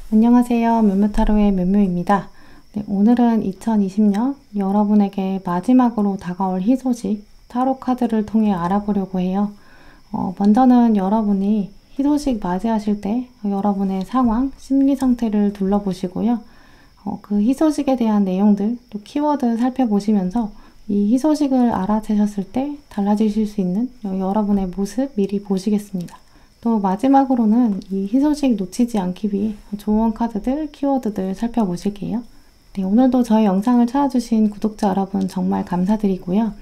안녕하세요. 묘묘타로의 묘묘입니다. 네, 오늘은 2020년 여러분에게 마지막으로 다가올 희소식 타로 카드를 통해 알아보려고 해요. 먼저는 여러분이 희소식 맞이하실 때 여러분의 상황, 심리 상태를 둘러보시고요. 그 희소식에 대한 내용들, 또 키워드 살펴보시면서 이 희소식을 알아채셨을 때 달라지실 수 있는 여러분의 모습 미리 보시겠습니다. 또 마지막으로는 이 희소식 놓치지 않기 위해 조언 카드들, 키워드들 살펴보실게요. 네, 오늘도 저희 영상을 찾아주신 구독자 여러분 정말 감사드리고요.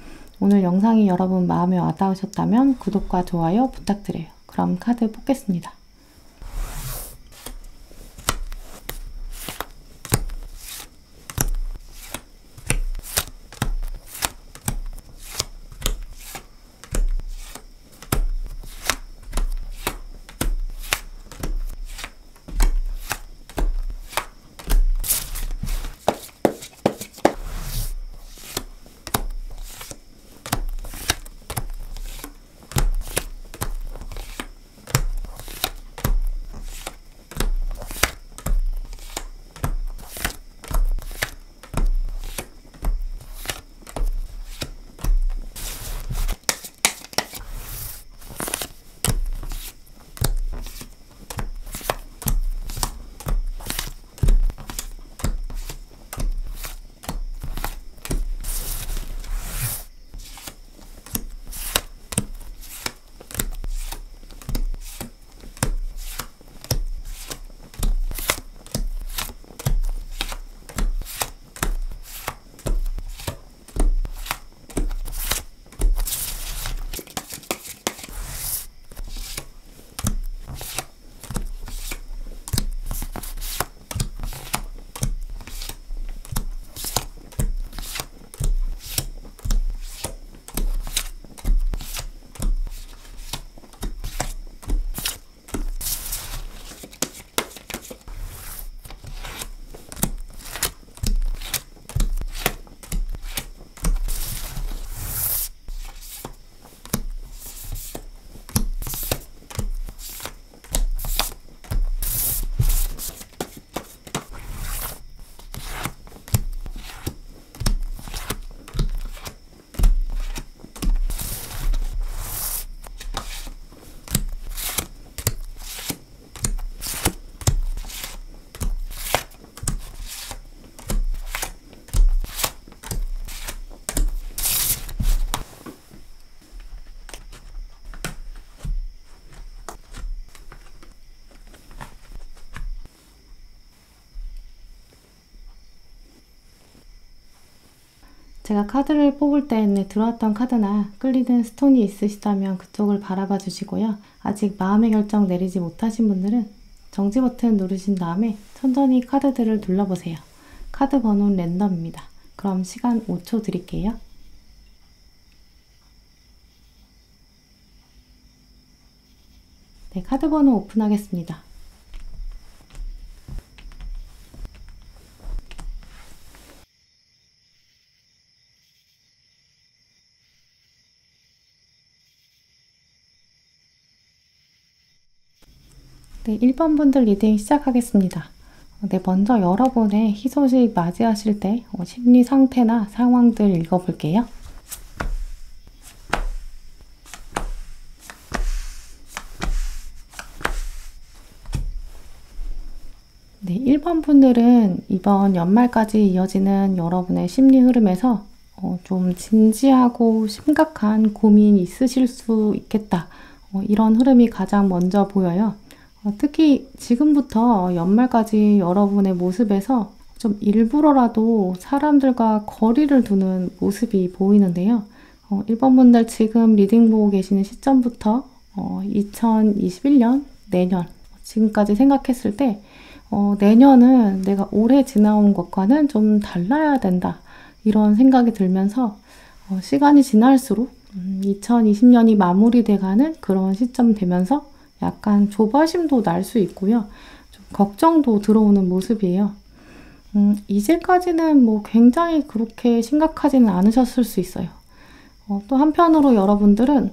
오늘 영상이 여러분 마음에 와닿으셨다면 구독과 좋아요 부탁드려요. 그럼 카드 뽑겠습니다. 제가 카드를 뽑을 때 들어왔던 카드나 끌리는 스톤이 있으시다면 그쪽을 바라봐 주시고요. 아직 마음의 결정 내리지 못하신 분들은 정지 버튼 누르신 다음에 천천히 카드들을 눌러보세요. 카드 번호는 랜덤입니다. 그럼 시간 5초 드릴게요. 네, 카드 번호 오픈하겠습니다. 네, 1번 분들 리딩 시작하겠습니다. 네, 먼저 여러분의 희소식 맞이하실 때 심리 상태나 상황들 읽어볼게요. 네, 1번 분들은 이번 연말까지 이어지는 여러분의 심리 흐름에서 좀 진지하고 심각한 고민이 있으실 수 있겠다. 이런 흐름이 가장 먼저 보여요. 특히 지금부터 연말까지 여러분의 모습에서 좀 일부러라도 사람들과 거리를 두는 모습이 보이는데요. 1번 분들 지금 리딩 보고 계시는 시점부터 2021년 내년 지금까지 생각했을 때 내년은 내가 올해 지나온 것과는 좀 달라야 된다. 이런 생각이 들면서 시간이 지날수록 2020년이 마무리돼가는 그런 시점 되면서 약간 조바심도 날 수 있고요. 좀 걱정도 들어오는 모습이에요. 이제까지는 뭐 굉장히 그렇게 심각하지는 않으셨을 수 있어요. 또 한편으로 여러분들은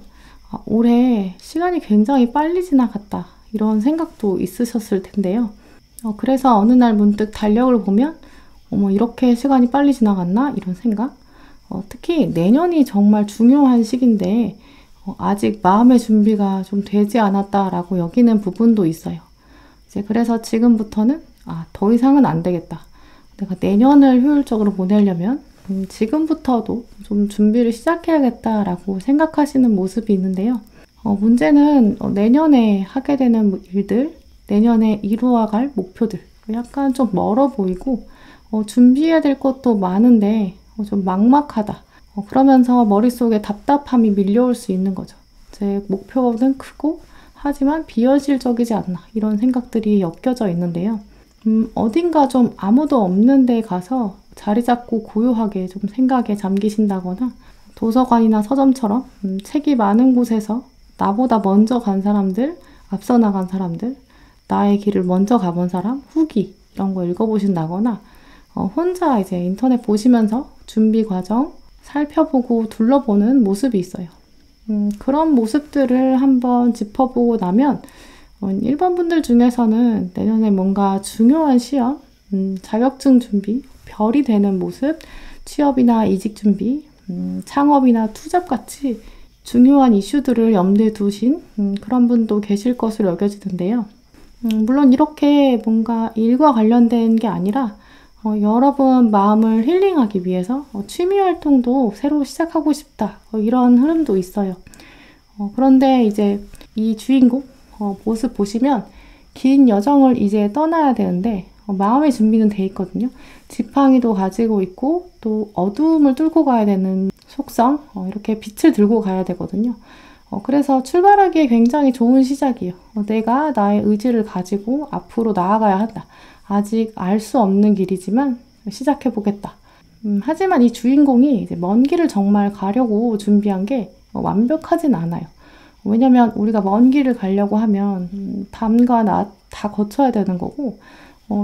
올해 시간이 굉장히 빨리 지나갔다. 이런 생각도 있으셨을 텐데요. 그래서 어느 날 문득 달력을 보면 어머 이렇게 시간이 빨리 지나갔나? 이런 생각. 특히 내년이 정말 중요한 시기인데 아직 마음의 준비가 좀 되지 않았다라고 여기는 부분도 있어요. 이제 그래서 지금부터는 더 이상은 안 되겠다. 내가 내년을 효율적으로 보내려면 지금부터도 좀 준비를 시작해야겠다라고 생각하시는 모습이 있는데요. 문제는 내년에 하게 되는 일들, 내년에 이루어갈 목표들 약간 좀 멀어 보이고 준비해야 될 것도 많은데 좀 막막하다. 그러면서 머릿속에 답답함이 밀려올 수 있는 거죠. 제 목표는 크고 하지만 비현실적이지 않나 이런 생각들이 엮여져 있는데요. 어딘가 좀 아무도 없는 데 가서 자리 잡고 고요하게 좀 생각에 잠기신다거나 도서관이나 서점처럼 책이 많은 곳에서 나보다 먼저 간 사람들, 앞서 나간 사람들, 나의 길을 먼저 가본 사람, 후기 이런 거 읽어보신다거나 혼자 이제 인터넷 보시면서 준비 과정 살펴보고 둘러보는 모습이 있어요. 그런 모습들을 한번 짚어보고 나면 일반 분들 중에서는 내년에 뭔가 중요한 시험, 자격증 준비, 별이 되는 모습, 취업이나 이직 준비, 창업이나 투잡 같이 중요한 이슈들을 염두에 두신 그런 분도 계실 것으로 여겨지는데요. 물론 이렇게 뭔가 일과 관련된 게 아니라 여러분 마음을 힐링하기 위해서 취미 활동도 새로 시작하고 싶다. 이런 흐름도 있어요. 그런데 이제 이 주인공 모습 보시면 긴 여정을 이제 떠나야 되는데 마음의 준비는 돼 있거든요. 지팡이도 가지고 있고 또 어두움을 뚫고 가야 되는 속성, 이렇게 빛을 들고 가야 되거든요. 그래서 출발하기에 굉장히 좋은 시작이에요. 내가 나의 의지를 가지고 앞으로 나아가야 한다. 아직 알 수 없는 길이지만 시작해보겠다. 하지만 이 주인공이 이제 먼 길을 정말 가려고 준비한 게 완벽하진 않아요. 왜냐면 우리가 먼 길을 가려고 하면 밤과 낮 다 거쳐야 되는 거고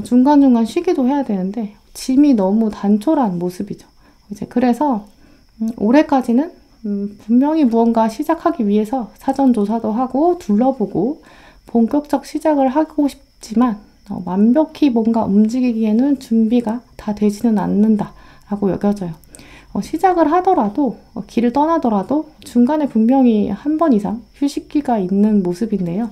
중간중간 쉬기도 해야 되는데 짐이 너무 단촐한 모습이죠. 이제 그래서 올해까지는 분명히 무언가 시작하기 위해서 사전조사도 하고 둘러보고 본격적 시작을 하고 싶지만 완벽히 뭔가 움직이기에는 준비가 다 되지는 않는다라고 여겨져요. 시작을 하더라도 길을 떠나더라도 중간에 분명히 한 번 이상 휴식기가 있는 모습인데요.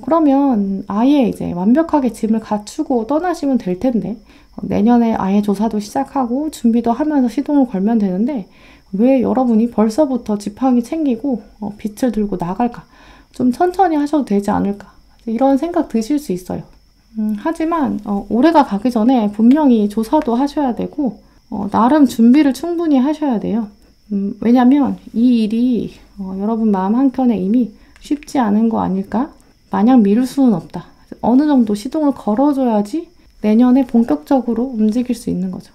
그러면 아예 이제 완벽하게 짐을 갖추고 떠나시면 될 텐데 내년에 아예 조사도 시작하고 준비도 하면서 시동을 걸면 되는데 왜 여러분이 벌써부터 지팡이 챙기고 빛을 들고 나갈까? 좀 천천히 하셔도 되지 않을까? 이런 생각 드실 수 있어요. 하지만 올해가 가기 전에 분명히 조사도 하셔야 되고 나름 준비를 충분히 하셔야 돼요. 왜냐면 이 일이 여러분 마음 한켠에 이미 쉽지 않은 거 아닐까? 마냥 미룰 수는 없다. 어느 정도 시동을 걸어줘야지 내년에 본격적으로 움직일 수 있는 거죠.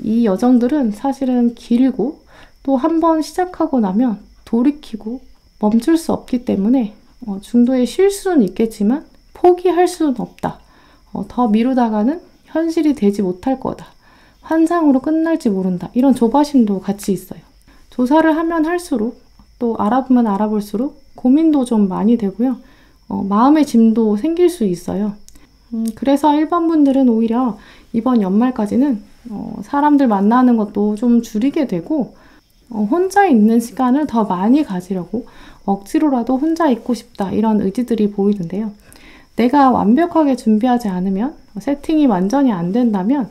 이 여정들은 사실은 길고 또 한 번 시작하고 나면 돌이키고 멈출 수 없기 때문에 중도에 쉴 수는 있겠지만 포기할 수는 없다. 더 미루다가는 현실이 되지 못할 거다. 환상으로 끝날지 모른다. 이런 조바심도 같이 있어요. 조사를 하면 할수록 또 알아보면 알아볼수록 고민도 좀 많이 되고요. 마음의 짐도 생길 수 있어요. 그래서 일반 분들은 오히려 이번 연말까지는 사람들 만나는 것도 좀 줄이게 되고 혼자 있는 시간을 더 많이 가지려고 억지로라도 혼자 있고 싶다 이런 의지들이 보이는데요. 내가 완벽하게 준비하지 않으면 세팅이 완전히 안 된다면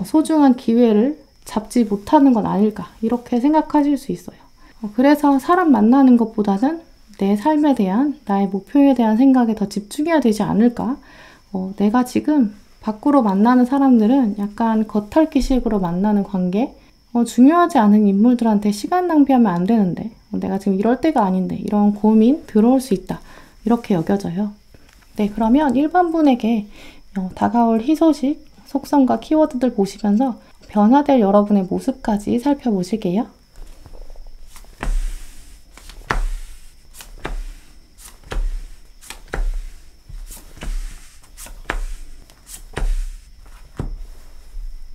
소중한 기회를 잡지 못하는 건 아닐까 이렇게 생각하실 수 있어요. 그래서 사람 만나는 것보다는 내 삶에 대한 나의 목표에 대한 생각에 더 집중해야 되지 않을까. 내가 지금 밖으로 만나는 사람들은 약간 겉핥기식으로 만나는 관계, 중요하지 않은 인물들한테 시간 낭비하면 안 되는데 내가 지금 이럴 때가 아닌데 이런 고민 들어올 수 있다 이렇게 여겨져요. 네, 그러면 일반 분에게 다가올 희소식, 속성과 키워드들 보시면서 변화될 여러분의 모습까지 살펴보실게요.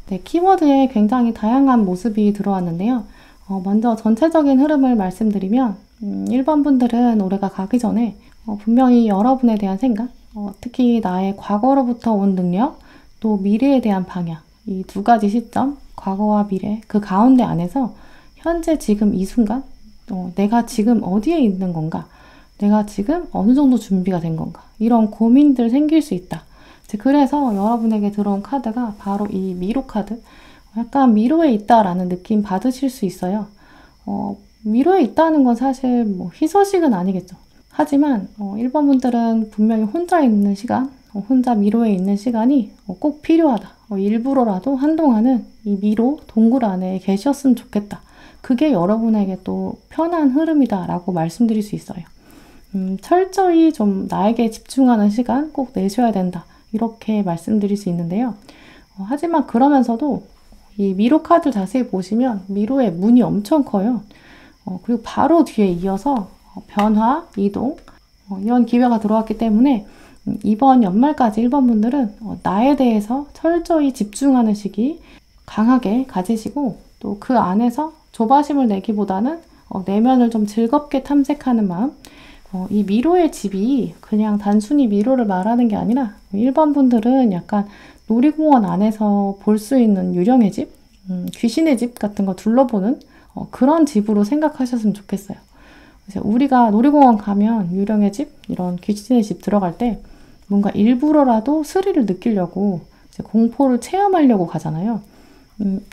네, 키워드에 굉장히 다양한 모습이 들어왔는데요. 먼저 전체적인 흐름을 말씀드리면 1번 분들은 올해가 가기 전에 분명히 여러분에 대한 생각, 특히 나의 과거로부터 온 능력, 또 미래에 대한 방향, 이 두 가지 시점, 과거와 미래, 그 가운데 안에서 현재 지금 이 순간, 내가 지금 어디에 있는 건가? 내가 지금 어느 정도 준비가 된 건가? 이런 고민들 생길 수 있다. 그래서 여러분에게 들어온 카드가 바로 이 미로 카드. 약간 미로에 있다라는 느낌 받으실 수 있어요. 미로에 있다는 건 사실 뭐 희소식은 아니겠죠. 하지만 1번 분들은 분명히 혼자 있는 시간, 혼자 미로에 있는 시간이 꼭 필요하다. 일부러라도 한동안은 이 미로 동굴 안에 계셨으면 좋겠다. 그게 여러분에게 또 편한 흐름이다 라고 말씀드릴 수 있어요. 철저히 좀 나에게 집중하는 시간 꼭 내셔야 된다. 이렇게 말씀드릴 수 있는데요. 하지만 그러면서도 이 미로 카드 자세히 보시면 미로의 문이 엄청 커요. 그리고 바로 뒤에 이어서 변화, 이동 이런 기회가 들어왔기 때문에 이번 연말까지 1번 분들은 나에 대해서 철저히 집중하는 시기 강하게 가지시고 또 그 안에서 조바심을 내기보다는 내면을 좀 즐겁게 탐색하는 마음 이 미로의 집이 그냥 단순히 미로를 말하는 게 아니라 1번 분들은 약간 놀이공원 안에서 볼 수 있는 유령의 집, 귀신의 집 같은 거 둘러보는 그런 집으로 생각하셨으면 좋겠어요. 그래서 우리가 놀이공원 가면 유령의 집, 이런 귀신의 집 들어갈 때 뭔가 일부러라도 스릴을 느끼려고 이제 공포를 체험하려고 가잖아요.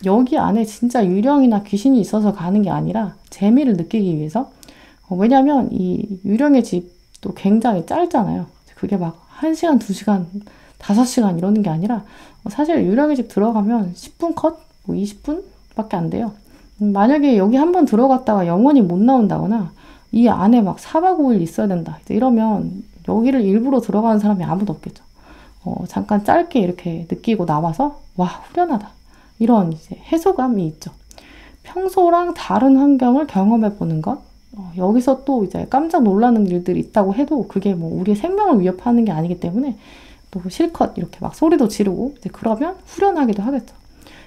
여기 안에 진짜 유령이나 귀신이 있어서 가는 게 아니라 재미를 느끼기 위해서 왜냐면 이 유령의 집도 굉장히 짧잖아요. 그게 막 1시간, 2시간, 5시간 이러는 게 아니라 사실 유령의 집 들어가면 10분 컷? 뭐 20분? 밖에 안 돼요. 만약에 여기 한번 들어갔다가 영원히 못 나온다거나 이 안에 막 4박 5일 있어야 된다. 이러면 여기를 일부러 들어가는 사람이 아무도 없겠죠. 잠깐 짧게 이렇게 느끼고 나와서 와 후련하다. 이런 이제 해소감이 있죠. 평소랑 다른 환경을 경험해 보는 것. 여기서 또 이제 깜짝 놀라는 일들이 있다고 해도 그게 뭐 우리의 생명을 위협하는 게 아니기 때문에 또 실컷 이렇게 막 소리도 지르고 이제 그러면 후련하기도 하겠죠.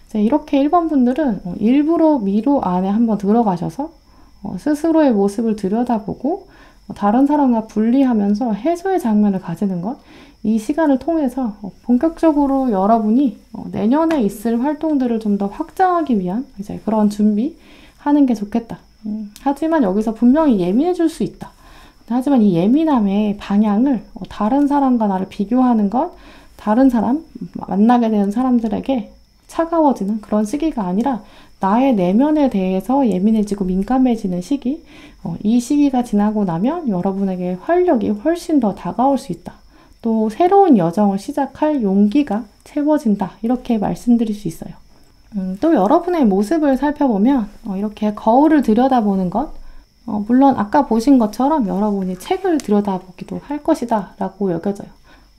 이제 이렇게 1번 분들은 일부러 미로 안에 한번 들어가셔서 스스로의 모습을 들여다보고 다른 사람과 분리하면서 해소의 장면을 가지는 것, 이 시간을 통해서 본격적으로 여러분이 내년에 있을 활동들을 좀 더 확장하기 위한 이제 그런 준비하는 게 좋겠다. 하지만 여기서 분명히 예민해질 수 있다. 하지만 이 예민함의 방향을 다른 사람과 나를 비교하는 것, 다른 사람, 만나게 되는 사람들에게 차가워지는 그런 시기가 아니라 나의 내면에 대해서 예민해지고 민감해지는 시기, 이 시기가 지나고 나면 여러분에게 활력이 훨씬 더 다가올 수 있다. 또 새로운 여정을 시작할 용기가 채워진다. 이렇게 말씀드릴 수 있어요. 또 여러분의 모습을 살펴보면 이렇게 거울을 들여다보는 것, 물론 아까 보신 것처럼 여러분이 책을 들여다보기도 할 것이다 라고 여겨져요.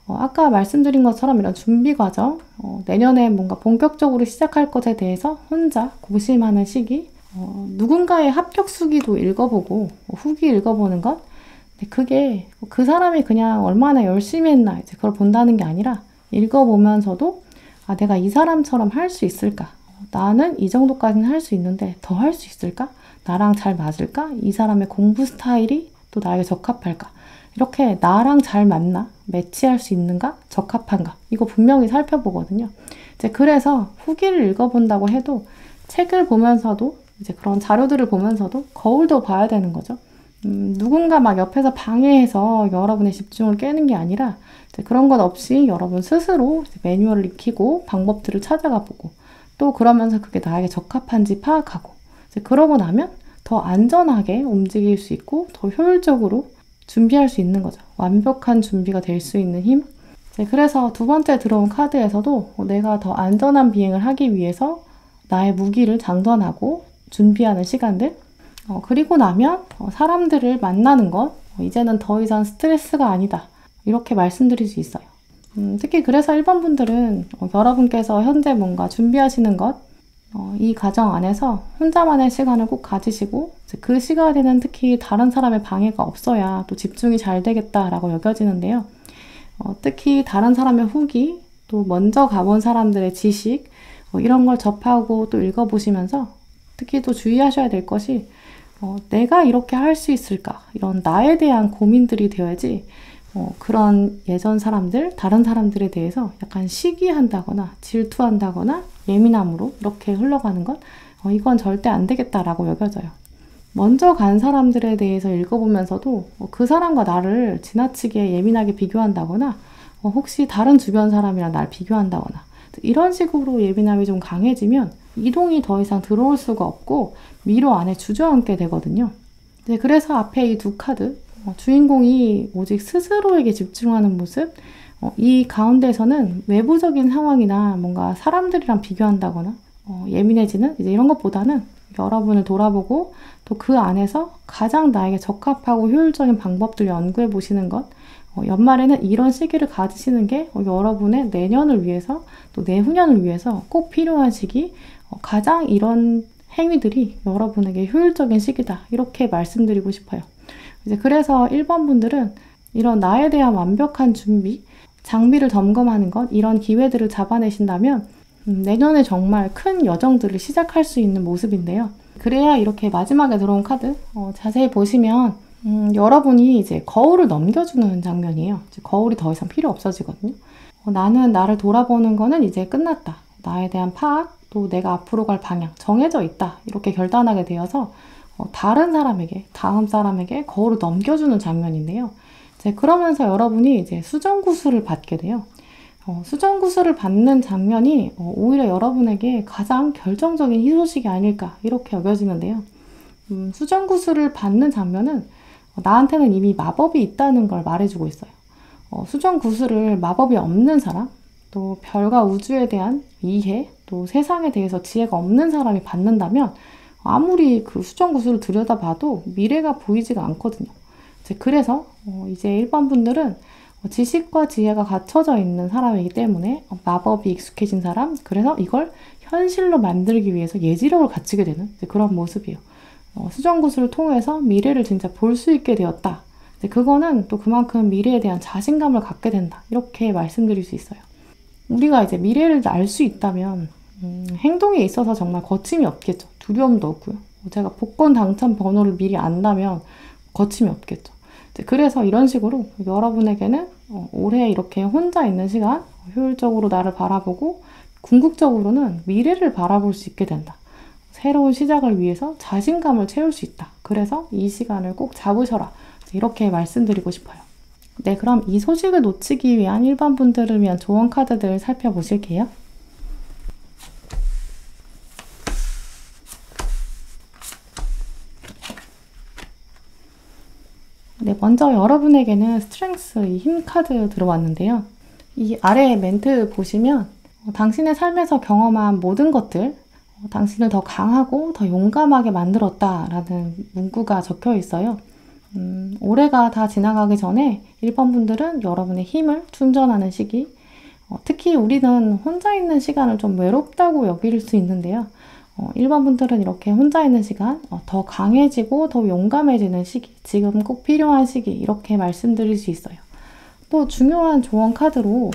아까 말씀드린 것처럼 이런 준비 과정, 내년에 뭔가 본격적으로 시작할 것에 대해서 혼자 고심하는 시기, 누군가의 합격 수기도 읽어보고 후기 읽어보는 것, 근데 그게 그 사람이 그냥 얼마나 열심히 했나 이제 그걸 본다는 게 아니라 읽어보면서도 아, 내가 이 사람처럼 할 수 있을까? 나는 이 정도까지는 할 수 있는데 더 할 수 있을까? 나랑 잘 맞을까? 이 사람의 공부 스타일이 또 나에게 적합할까? 이렇게 나랑 잘 맞나? 매치할 수 있는가? 적합한가? 이거 분명히 살펴보거든요. 이제 그래서 후기를 읽어본다고 해도 책을 보면서도 이제 그런 자료들을 보면서도 거울도 봐야 되는 거죠. 누군가 막 옆에서 방해해서 여러분의 집중을 깨는 게 아니라 이제 그런 것 없이 여러분 스스로 이제 매뉴얼을 익히고 방법들을 찾아가 보고 또 그러면서 그게 나에게 적합한지 파악하고 이제 그러고 나면 더 안전하게 움직일 수 있고 더 효율적으로 준비할 수 있는 거죠. 완벽한 준비가 될 수 있는 힘. 그래서 두 번째 들어온 카드에서도 내가 더 안전한 비행을 하기 위해서 나의 무기를 장전하고 준비하는 시간들. 그리고 나면 사람들을 만나는 것. 이제는 더 이상 스트레스가 아니다. 이렇게 말씀드릴 수 있어요. 특히 그래서 1번 분들은 여러분께서 현재 뭔가 준비하시는 것, 이 과정 안에서 혼자만의 시간을 꼭 가지시고 그 시간에는 특히 다른 사람의 방해가 없어야 또 집중이 잘 되겠다라고 여겨지는데요. 특히 다른 사람의 후기, 또 먼저 가본 사람들의 지식 이런 걸 접하고 또 읽어보시면서 특히 또 주의하셔야 될 것이 내가 이렇게 할 수 있을까? 이런 나에 대한 고민들이 되어야지 그런 예전 사람들, 다른 사람들에 대해서 약간 시기한다거나 질투한다거나 예민함으로 이렇게 흘러가는 것, 이건 절대 안 되겠다라고 여겨져요. 먼저 간 사람들에 대해서 읽어보면서도 그 사람과 나를 지나치게 예민하게 비교한다거나 혹시 다른 주변 사람이랑 날 비교한다거나 이런 식으로 예민함이 좀 강해지면 이동이 더 이상 들어올 수가 없고 미로 안에 주저앉게 되거든요. 네, 그래서 앞에 이 두 카드, 주인공이 오직 스스로에게 집중하는 모습, 이 가운데서는 외부적인 상황이나 뭔가 사람들이랑 비교한다거나 예민해지는 이제 이런 것보다는 여러분을 돌아보고 또 그 안에서 가장 나에게 적합하고 효율적인 방법들을 연구해 보시는 것, 연말에는 이런 시기를 가지시는 게 여러분의 내년을 위해서 또 내후년을 위해서 꼭 필요한 시기, 가장 이런 행위들이 여러분에게 효율적인 시기다 이렇게 말씀드리고 싶어요. 이제 그래서 1번 분들은 이런 나에 대한 완벽한 준비, 장비를 점검하는 것, 이런 기회들을 잡아내신다면 내년에 정말 큰 여정들을 시작할 수 있는 모습인데요. 그래야 이렇게 마지막에 들어온 카드 자세히 보시면 여러분이 이제 거울을 넘겨주는 장면이에요. 이제 거울이 더 이상 필요 없어지거든요. 나는 나를 돌아보는 거는 이제 끝났다. 나에 대한 파악, 또 내가 앞으로 갈 방향 정해져 있다. 이렇게 결단하게 되어서 다른 사람에게, 다음 사람에게 거울을 넘겨주는 장면인데요. 이제 그러면서 여러분이 이제 수정구슬을 받게 돼요. 수정구슬을 받는 장면이 오히려 여러분에게 가장 결정적인 희소식이 아닐까 이렇게 여겨지는데요. 수정구슬을 받는 장면은 나한테는 이미 마법이 있다는 걸 말해주고 있어요. 수정구슬을 마법이 없는 사람, 또 별과 우주에 대한 이해, 또 세상에 대해서 지혜가 없는 사람이 받는다면 아무리 그 수정구슬을 들여다봐도 미래가 보이지가 않거든요. 그래서 이제 1번 분들은 지식과 지혜가 갖춰져 있는 사람이기 때문에 마법이 익숙해진 사람, 그래서 이걸 현실로 만들기 위해서 예지력을 갖추게 되는 그런 모습이에요. 수정구슬을 통해서 미래를 진짜 볼 수 있게 되었다. 그거는 또 그만큼 미래에 대한 자신감을 갖게 된다. 이렇게 말씀드릴 수 있어요. 우리가 이제 미래를 알 수 있다면 행동에 있어서 정말 거침이 없겠죠. 두려움도 없고요. 제가 복권 당첨 번호를 미리 안다면 거침이 없겠죠. 그래서 이런 식으로 여러분에게는 올해 이렇게 혼자 있는 시간, 효율적으로 나를 바라보고 궁극적으로는 미래를 바라볼 수 있게 된다. 새로운 시작을 위해서 자신감을 채울 수 있다. 그래서 이 시간을 꼭 잡으셔라. 이렇게 말씀드리고 싶어요. 네, 그럼 이 소식을 놓치기 위한 1번 분들을 위한 조언 카드들 살펴보실게요. 네, 먼저 여러분에게는 스트렝스, 이 힘 카드 들어왔는데요. 이 아래 멘트 보시면 당신의 삶에서 경험한 모든 것들, 당신을 더 강하고 더 용감하게 만들었다라는 문구가 적혀 있어요. 올해가 다 지나가기 전에 1번 분들은 여러분의 힘을 충전하는 시기, 특히 우리는 혼자 있는 시간을 좀 외롭다고 여길 수 있는데요. 1번 분들은 이렇게 혼자 있는 시간, 더 강해지고 더 용감해지는 시기, 지금 꼭 필요한 시기, 이렇게 말씀드릴 수 있어요. 또 중요한 조언 카드로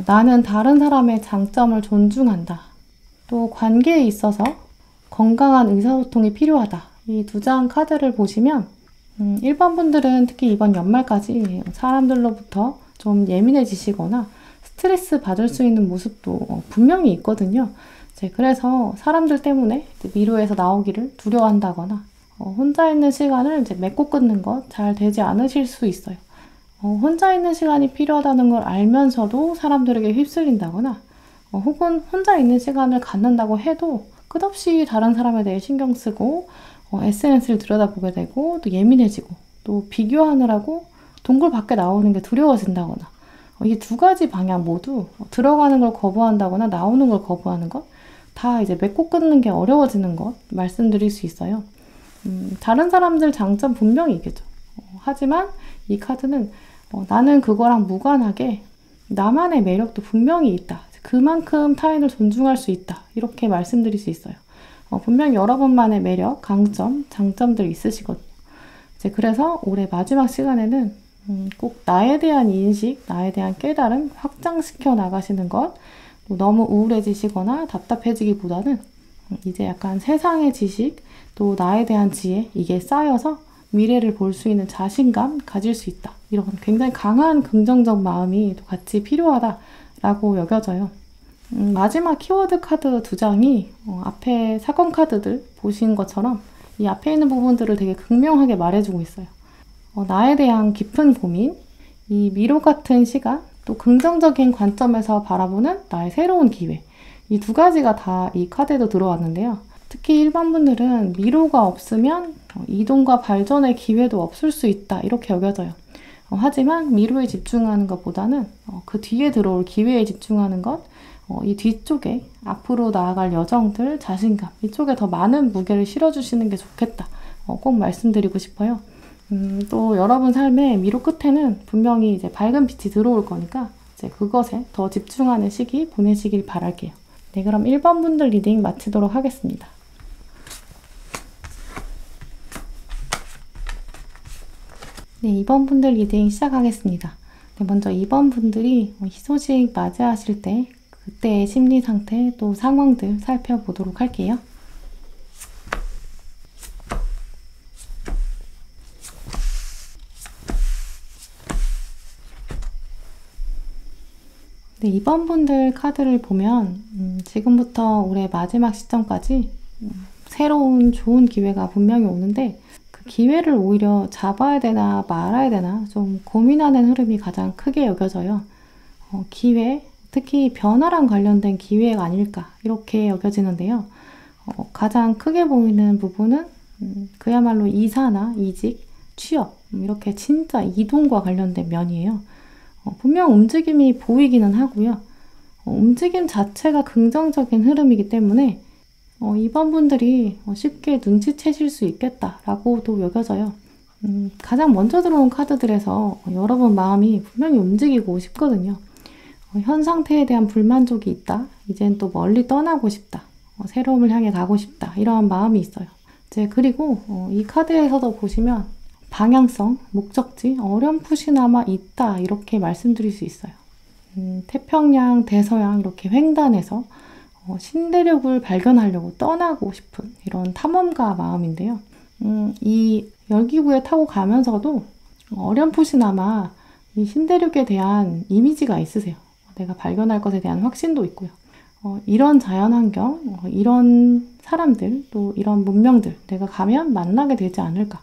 나는 다른 사람의 장점을 존중한다. 또 관계에 있어서 건강한 의사소통이 필요하다. 이 두 장 카드를 보시면 1번 분들은 특히 이번 연말까지 사람들로부터 좀 예민해지시거나 스트레스 받을 수 있는 모습도 분명히 있거든요. 그래서 사람들 때문에 미로에서 나오기를 두려워한다거나 혼자 있는 시간을 이제 맺고 끊는 것 잘 되지 않으실 수 있어요. 혼자 있는 시간이 필요하다는 걸 알면서도 사람들에게 휩쓸린다거나 혹은 혼자 있는 시간을 갖는다고 해도 끝없이 다른 사람에 대해 신경 쓰고 SNS를 들여다보게 되고 또 예민해지고 또 비교하느라고 동굴 밖에 나오는 게 두려워진다거나 이 두 가지 방향 모두 들어가는 걸 거부한다거나 나오는 걸 거부하는 것 다 이제 맺고 끊는 게 어려워지는 것 말씀드릴 수 있어요. 다른 사람들 장점 분명히 있겠죠. 하지만 이 카드는 나는 그거랑 무관하게 나만의 매력도 분명히 있다. 그만큼 타인을 존중할 수 있다. 이렇게 말씀드릴 수 있어요. 분명히 여러분만의 매력, 강점, 장점들이 있으시거든요. 그래서 올해 마지막 시간에는 꼭 나에 대한 인식, 나에 대한 깨달음 확장시켜 나가시는 것, 너무 우울해지시거나 답답해지기보다는 이제 약간 세상의 지식, 또 나에 대한 지혜, 이게 쌓여서 미래를 볼 수 있는 자신감 가질 수 있다. 이런 굉장히 강한 긍정적 마음이 또 같이 필요하다라고 여겨져요. 마지막 키워드 카드 2장이 앞에 사건 카드들 보신 것처럼 이 앞에 있는 부분들을 되게 극명하게 말해주고 있어요. 나에 대한 깊은 고민, 이 미로 같은 시간, 또 긍정적인 관점에서 바라보는 나의 새로운 기회, 이 2가지가 다 이 카드에도 들어왔는데요. 특히 일반 분들은 미로가 없으면 이동과 발전의 기회도 없을 수 있다 이렇게 여겨져요. 하지만 미로에 집중하는 것보다는 그 뒤에 들어올 기회에 집중하는 것, 이 뒤쪽에 앞으로 나아갈 여정들, 자신감 이쪽에 더 많은 무게를 실어주시는 게 좋겠다. 꼭 말씀드리고 싶어요. 또 여러분 삶의 미로 끝에는 분명히 이제 밝은 빛이 들어올 거니까 이제 그것에 더 집중하는 시기 보내시길 바랄게요. 네, 그럼 1번 분들 리딩 마치도록 하겠습니다. 네, 2번 분들 리딩 시작하겠습니다. 네, 먼저 2번 분들이 희소식 맞이하실 때 그때의 심리 상태 또 상황들 살펴보도록 할게요. 네, 2번 분들 카드를 보면 지금부터 올해 마지막 시점까지 새로운 좋은 기회가 분명히 오는데 그 기회를 오히려 잡아야 되나 말아야 되나 좀 고민하는 흐름이 가장 크게 여겨져요. 기회, 특히 변화랑 관련된 기회가 아닐까 이렇게 여겨지는데요. 가장 크게 보이는 부분은 그야말로 이사나 이직, 취업 이렇게 진짜 이동과 관련된 면이에요. 분명 움직임이 보이기는 하고요. 움직임 자체가 긍정적인 흐름이기 때문에 이번 분들이 쉽게 눈치채실 수 있겠다라고도 여겨져요. 가장 먼저 들어온 카드들에서 여러분 마음이 분명히 움직이고 싶거든요. 현 상태에 대한 불만족이 있다. 이젠 또 멀리 떠나고 싶다. 새로움을 향해 가고 싶다. 이러한 마음이 있어요. 이제 그리고 이 카드에서도 보시면 방향성, 목적지, 어렴풋이나마 있다 이렇게 말씀드릴 수 있어요. 태평양, 대서양 이렇게 횡단해서 신대륙을 발견하려고 떠나고 싶은 이런 탐험가 마음인데요. 이 열기구에 타고 가면서도 어렴풋이나마 이 신대륙에 대한 이미지가 있으세요. 내가 발견할 것에 대한 확신도 있고요. 이런 자연환경, 이런 사람들, 또 이런 문명들 내가 가면 만나게 되지 않을까.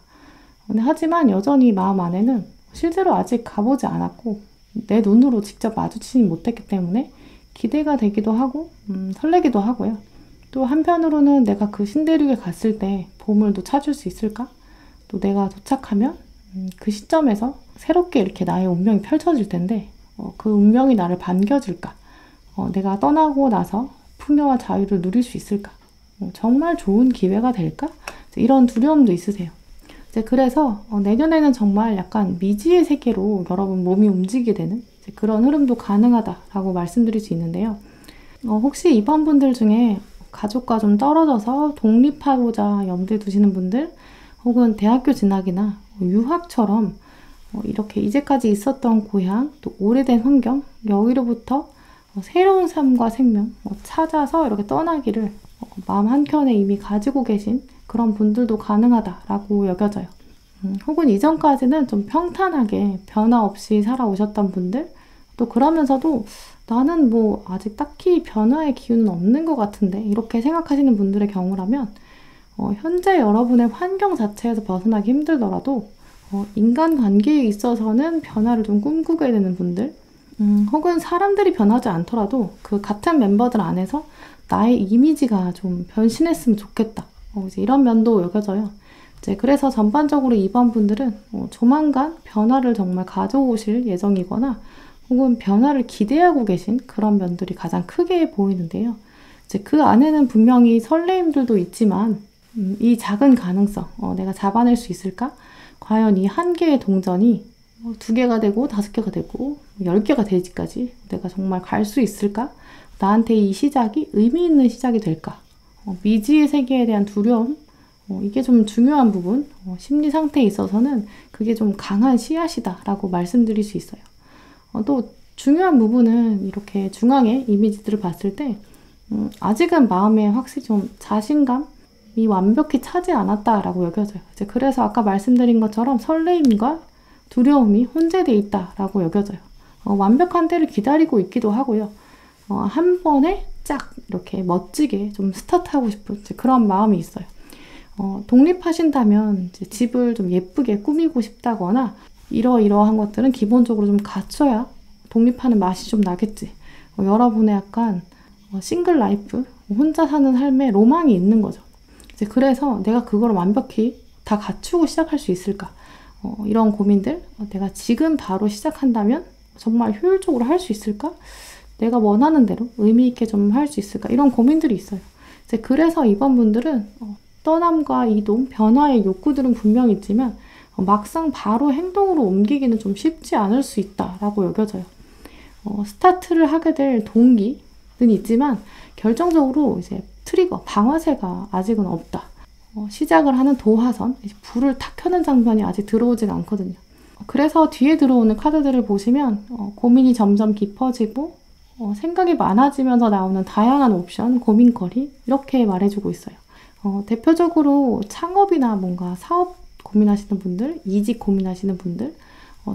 하지만 여전히 마음 안에는 실제로 아직 가보지 않았고 내 눈으로 직접 마주치지 못했기 때문에 기대가 되기도 하고 설레기도 하고요. 또 한편으로는 내가 그 신대륙에 갔을 때 보물도 찾을 수 있을까? 또 내가 도착하면 그 시점에서 새롭게 이렇게 나의 운명이 펼쳐질 텐데 그 운명이 나를 반겨줄까? 내가 떠나고 나서 풍요와 자유를 누릴 수 있을까? 정말 좋은 기회가 될까? 이런 두려움도 있으세요. 그래서 내년에는 정말 약간 미지의 세계로 여러분 몸이 움직이게 되는 그런 흐름도 가능하다라고 말씀드릴 수 있는데요. 혹시 이번 분들 중에 가족과 좀 떨어져서 독립하고자 염두에 두시는 분들 혹은 대학교 진학이나 유학처럼 이렇게 이제까지 있었던 고향 또 오래된 환경 여기로부터 새로운 삶과 생명 찾아서 이렇게 떠나기를 마음 한켠에 이미 가지고 계신 그런 분들도 가능하다라고 여겨져요. 혹은 이전까지는 좀 평탄하게 변화 없이 살아오셨던 분들 또 그러면서도 나는 뭐 아직 딱히 변화의 기운은 없는 것 같은데 이렇게 생각하시는 분들의 경우라면 현재 여러분의 환경 자체에서 벗어나기 힘들더라도 인간관계에 있어서는 변화를 좀 꿈꾸게 되는 분들 혹은 사람들이 변하지 않더라도 그 같은 멤버들 안에서 나의 이미지가 좀 변신했으면 좋겠다. 이제 이런 면도 여겨져요. 이제 그래서 전반적으로 이번 분들은 조만간 변화를 정말 가져오실 예정이거나 혹은 변화를 기대하고 계신 그런 면들이 가장 크게 보이는데요. 이제 그 안에는 분명히 설레임들도 있지만 이 작은 가능성, 내가 잡아낼 수 있을까? 과연 이 한 개의 동전이 2개가 되고 5개가 되고 10개가 되지까지 내가 정말 갈 수 있을까? 나한테 이 시작이 의미 있는 시작이 될까? 미지의 세계에 대한 두려움, 이게 좀 중요한 부분, 심리 상태에 있어서는 그게 좀 강한 씨앗이다라고 말씀드릴 수 있어요. 또 중요한 부분은 이렇게 중앙의 이미지들을 봤을 때 아직은 마음에 확실히 좀 자신감이 완벽히 차지 않았다라고 여겨져요. 이제 그래서 아까 말씀드린 것처럼 설레임과 두려움이 혼재되어 있다라고 여겨져요. 완벽한 때를 기다리고 있기도 하고요. 한 번에 쫙 이렇게 멋지게 좀 스타트하고 싶은 그런 마음이 있어요. 독립하신다면 이제 집을 좀 예쁘게 꾸미고 싶다거나 이러이러한 것들은 기본적으로 좀 갖춰야 독립하는 맛이 좀 나겠지. 여러분의 약간 싱글 라이프, 혼자 사는 삶에 로망이 있는 거죠. 이제 그래서 내가 그걸 완벽히 다 갖추고 시작할 수 있을까? 이런 고민들, 내가 지금 바로 시작한다면 정말 효율적으로 할 수 있을까? 내가 원하는 대로 의미 있게 좀 할 수 있을까? 이런 고민들이 있어요. 이제 그래서 이번 분들은 떠남과 이동, 변화의 욕구들은 분명히 있지만 막상 바로 행동으로 옮기기는 좀 쉽지 않을 수 있다라고 여겨져요. 스타트를 하게 될 동기는 있지만 결정적으로 이제 트리거, 방아쇠가 아직은 없다. 시작을 하는 도화선, 불을 탁 켜는 장면이 아직 들어오진 않거든요. 그래서 뒤에 들어오는 카드들을 보시면 고민이 점점 깊어지고 생각이 많아지면서 나오는 다양한 옵션, 고민거리 이렇게 말해주고 있어요. 대표적으로 창업이나 뭔가 사업 고민하시는 분들, 이직 고민하시는 분들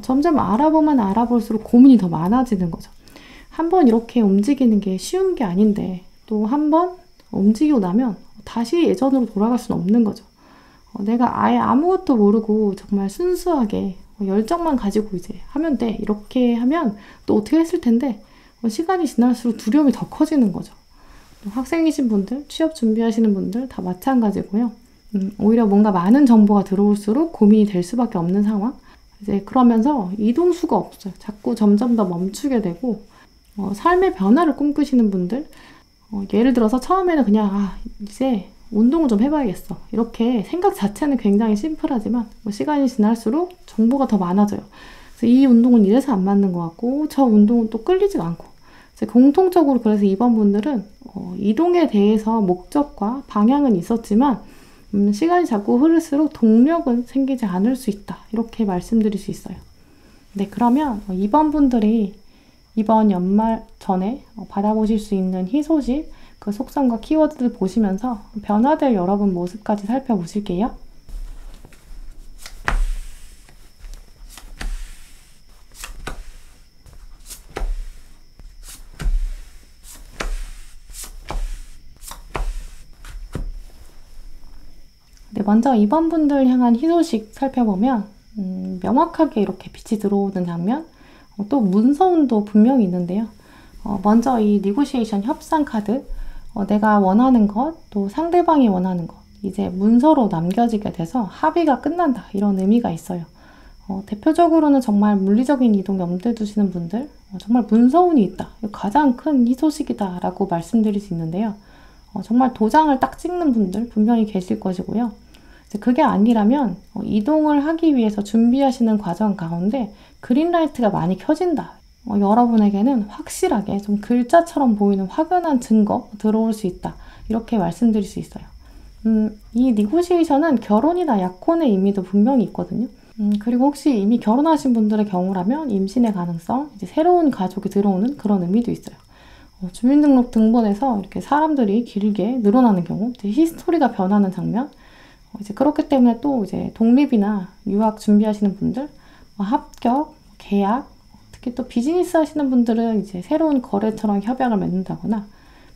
점점 알아보면 알아볼수록 고민이 더 많아지는 거죠. 한번 이렇게 움직이는 게 쉬운 게 아닌데 또 한번 움직이고 나면 다시 예전으로 돌아갈 수는 없는 거죠. 내가 아예 아무것도 모르고 정말 순수하게 열정만 가지고 이제 하면 돼. 이렇게 하면 또 어떻게 했을 텐데 시간이 지날수록 두려움이 더 커지는 거죠. 또 학생이신 분들, 취업 준비하시는 분들 다 마찬가지고요. 오히려 뭔가 많은 정보가 들어올수록 고민이 될 수밖에 없는 상황. 이제 그러면서 이동수가 없어요. 자꾸 점점 더 멈추게 되고 삶의 변화를 꿈꾸시는 분들 예를 들어서 처음에는 그냥 이제 운동을 좀 해봐야겠어. 이렇게 생각 자체는 굉장히 심플하지만 시간이 지날수록 정보가 더 많아져요. 그래서 이 운동은 이래서 안 맞는 것 같고 저 운동은 또 끌리지가 않고 공통적으로 그래서 이번 분들은 이동에 대해서 목적과 방향은 있었지만 시간이 자꾸 흐를수록 동력은 생기지 않을 수 있다. 이렇게 말씀드릴 수 있어요. 네, 그러면 이번 분들이 이번 연말 전에 받아보실 수 있는 희소식, 그 속성과 키워드들 보시면서 변화될 여러분 모습까지 살펴보실게요. 네, 먼저 이번 분들 향한 희소식 살펴보면 명확하게 이렇게 빛이 들어오는 장면, 또 문서운도 분명히 있는데요. 먼저 이 니고시에이션 협상 카드, 내가 원하는 것, 또 상대방이 원하는 것, 이제 문서로 남겨지게 돼서 합의가 끝난다. 이런 의미가 있어요. 대표적으로는 정말 물리적인 이동 염두에 두시는 분들, 정말 문서운이 있다. 가장 큰 희소식이다 라고 말씀드릴 수 있는데요. 정말 도장을 딱 찍는 분들 분명히 계실 것이고요. 그게 아니라면 이동을 하기 위해서 준비하시는 과정 가운데 그린라이트가 많이 켜진다. 여러분에게는 확실하게 좀 글자처럼 보이는 확연한 증거 들어올 수 있다. 이렇게 말씀드릴 수 있어요. 이 니고시에이션은 결혼이나 약혼의 의미도 분명히 있거든요. 그리고 혹시 이미 결혼하신 분들의 경우라면 임신의 가능성, 이제 새로운 가족이 들어오는 그런 의미도 있어요. 주민등록 등본에서 이렇게 사람들이 길게 늘어나는 경우, 히스토리가 변하는 장면, 이제 그렇기 때문에 또 이제 독립이나 유학 준비하시는 분들, 합격, 계약, 특히 또 비즈니스 하시는 분들은 이제 새로운 거래처랑 협약을 맺는다거나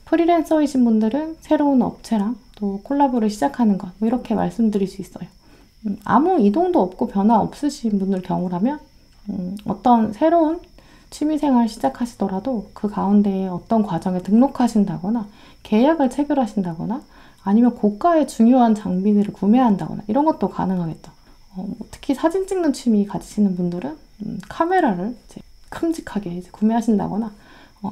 프리랜서이신 분들은 새로운 업체랑 또 콜라보를 시작하는 것, 이렇게 말씀드릴 수 있어요. 아무 이동도 없고 변화 없으신 분들 경우라면 어떤 새로운 취미생활 시작하시더라도 그 가운데 어떤 과정에 등록하신다거나 계약을 체결하신다거나 아니면 고가의 중요한 장비들을 구매한다거나 이런 것도 가능하겠다. 특히 사진 찍는 취미 가지시는 분들은 카메라를 이제 큼직하게 이제 구매하신다거나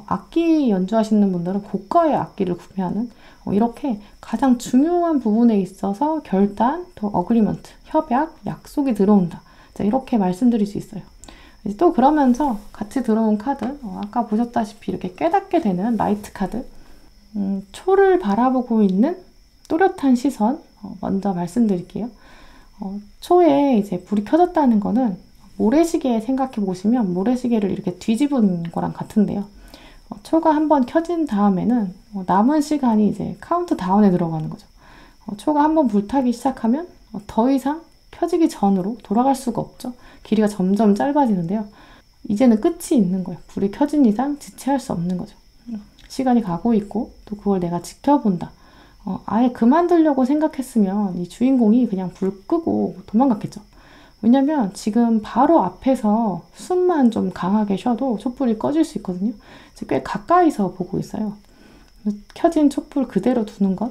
악기 연주하시는 분들은 고가의 악기를 구매하는 이렇게 가장 중요한 부분에 있어서 결단, 또 어그리먼트, 협약, 약속이 들어온다. 이렇게 말씀드릴 수 있어요. 또 그러면서 같이 들어온 카드, 아까 보셨다시피 이렇게 깨닫게 되는 라이트 카드, 초를 바라보고 있는 또렷한 시선, 먼저 말씀드릴게요. 초에 이제 불이 켜졌다는 거는 모래시계 생각해 보시면 모래시계를 이렇게 뒤집은 거랑 같은데요. 초가 한번 켜진 다음에는 남은 시간이 이제 카운트 다운에 들어가는 거죠. 초가 한번 불타기 시작하면 더 이상 켜지기 전으로 돌아갈 수가 없죠. 길이가 점점 짧아지는데요. 이제는 끝이 있는 거예요. 불이 켜진 이상 지체할 수 없는 거죠. 시간이 가고 있고 또 그걸 내가 지켜본다. 아예 그만두려고 생각했으면 이 주인공이 그냥 불 끄고 도망갔겠죠. 왜냐면 지금 바로 앞에서 숨만 좀 강하게 쉬어도 촛불이 꺼질 수 있거든요. 꽤 가까이서 보고 있어요. 켜진 촛불 그대로 두는 것,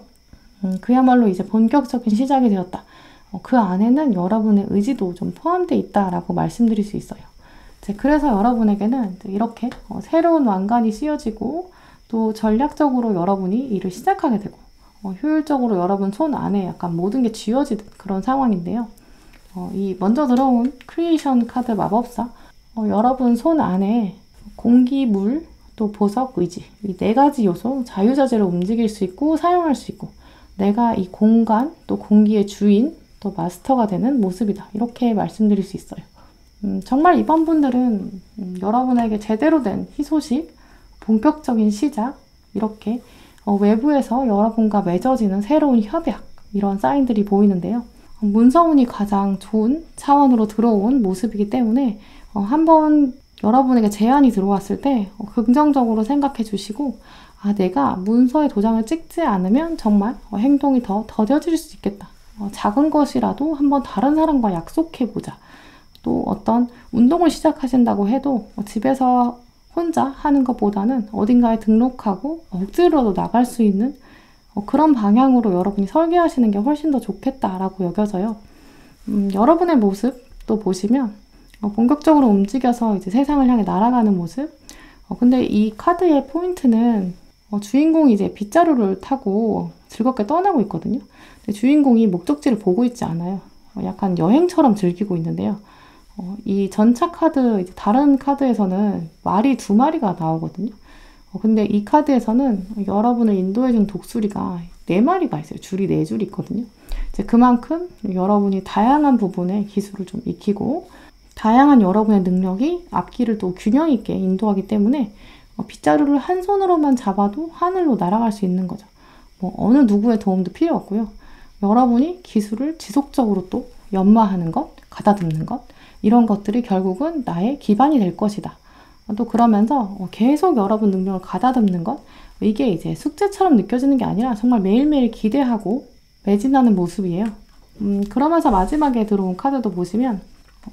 그야말로 이제 본격적인 시작이 되었다. 그 안에는 여러분의 의지도 좀 포함되어 있다라고 말씀드릴 수 있어요. 그래서 여러분에게는 이렇게 새로운 왕관이 씌워지고 또 전략적으로 여러분이 일을 시작하게 되고 효율적으로 여러분 손 안에 약간 모든 게 쥐어지는 그런 상황인데요. 이 먼저 들어온 크리에이션 카드 마법사, 여러분 손 안에 공기, 물, 또 보석, 의지, 이 네 가지 요소 자유자재로 움직일 수 있고 사용할 수 있고 내가 이 공간, 또 공기의 주인, 또 마스터가 되는 모습이다. 이렇게 말씀드릴 수 있어요. 정말 이번 분들은 여러분에게 제대로 된 희소식, 본격적인 시작, 이렇게 외부에서 여러분과 맺어지는 새로운 협약, 이런 사인들이 보이는데요. 문서운이 가장 좋은 차원으로 들어온 모습이기 때문에 한번 여러분에게 제안이 들어왔을 때 긍정적으로 생각해 주시고 내가 문서에 도장을 찍지 않으면 정말 행동이 더 더뎌질 수 있겠다. 작은 것이라도 한번 다른 사람과 약속해보자. 또 어떤 운동을 시작하신다고 해도 집에서 혼자 하는 것보다는 어딘가에 등록하고 억지로라도 나갈 수 있는 그런 방향으로 여러분이 설계하시는 게 훨씬 더 좋겠다라고 여겨져요. 여러분의 모습도 보시면 본격적으로 움직여서 이제 세상을 향해 날아가는 모습. 근데 이 카드의 포인트는 주인공이 이제 빗자루를 타고 즐겁게 떠나고 있거든요. 근데 주인공이 목적지를 보고 있지 않아요. 약간 여행처럼 즐기고 있는데요. 이 전차 카드, 이제 다른 카드에서는 말이 2마리가 나오거든요. 근데 이 카드에서는 여러분을 인도해준 독수리가 4마리가 있어요. 줄이 4줄이 있거든요. 이제 그만큼 여러분이 다양한 부분에 기술을 좀 익히고 다양한 여러분의 능력이 앞길을 또 균형 있게 인도하기 때문에 빗자루를 한 손으로만 잡아도 하늘로 날아갈 수 있는 거죠. 어느 누구의 도움도 필요 없고요. 여러분이 기술을 지속적으로 또 연마하는 것, 가다듬는 것, 이런 것들이 결국은 나의 기반이 될 것이다. 또 그러면서 계속 여러분 능력을 가다듬는 것, 이게 이제 숙제처럼 느껴지는 게 아니라 정말 매일매일 기대하고 매진하는 모습이에요. 그러면서 마지막에 들어온 카드도 보시면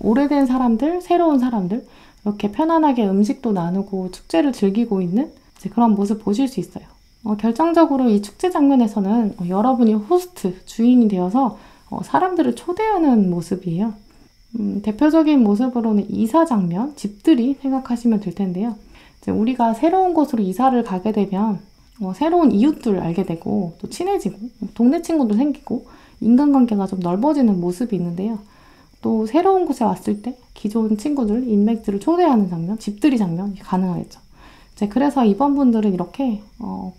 오래된 사람들, 새로운 사람들, 이렇게 편안하게 음식도 나누고 축제를 즐기고 있는 그런 모습 보실 수 있어요. 결정적으로 이 축제 장면에서는 여러분이 호스트, 주인이 되어서 사람들을 초대하는 모습이에요. 대표적인 모습으로는 이사 장면, 집들이 생각하시면 될 텐데요. 이제 우리가 새로운 곳으로 이사를 가게 되면 새로운 이웃들 알게 되고 또 친해지고 동네 친구도 생기고 인간관계가 좀 넓어지는 모습이 있는데요. 또 새로운 곳에 왔을 때 기존 친구들, 인맥들을 초대하는 장면, 집들이 장면이 가능하겠죠. 그래서 이번 분들은 이렇게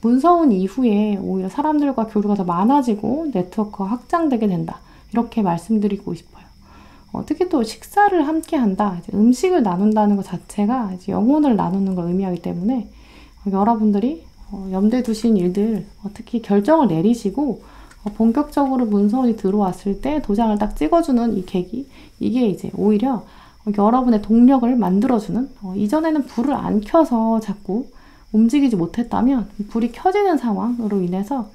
문서운 이후에 오히려 사람들과 교류가 더 많아지고 네트워크가 확장되게 된다. 이렇게 말씀드리고 싶어요. 특히 또 식사를 함께 한다. 음식을 나눈다는 것 자체가 영혼을 나누는 걸 의미하기 때문에 여러분들이 염두에 두신 일들 특히 결정을 내리시고 본격적으로 문서운이 들어왔을 때 도장을 딱 찍어주는 이 계기, 이게 이제 오히려 여러분의 동력을 만들어주는, 이전에는 불을 안 켜서 자꾸 움직이지 못했다면 불이 켜지는 상황으로 인해서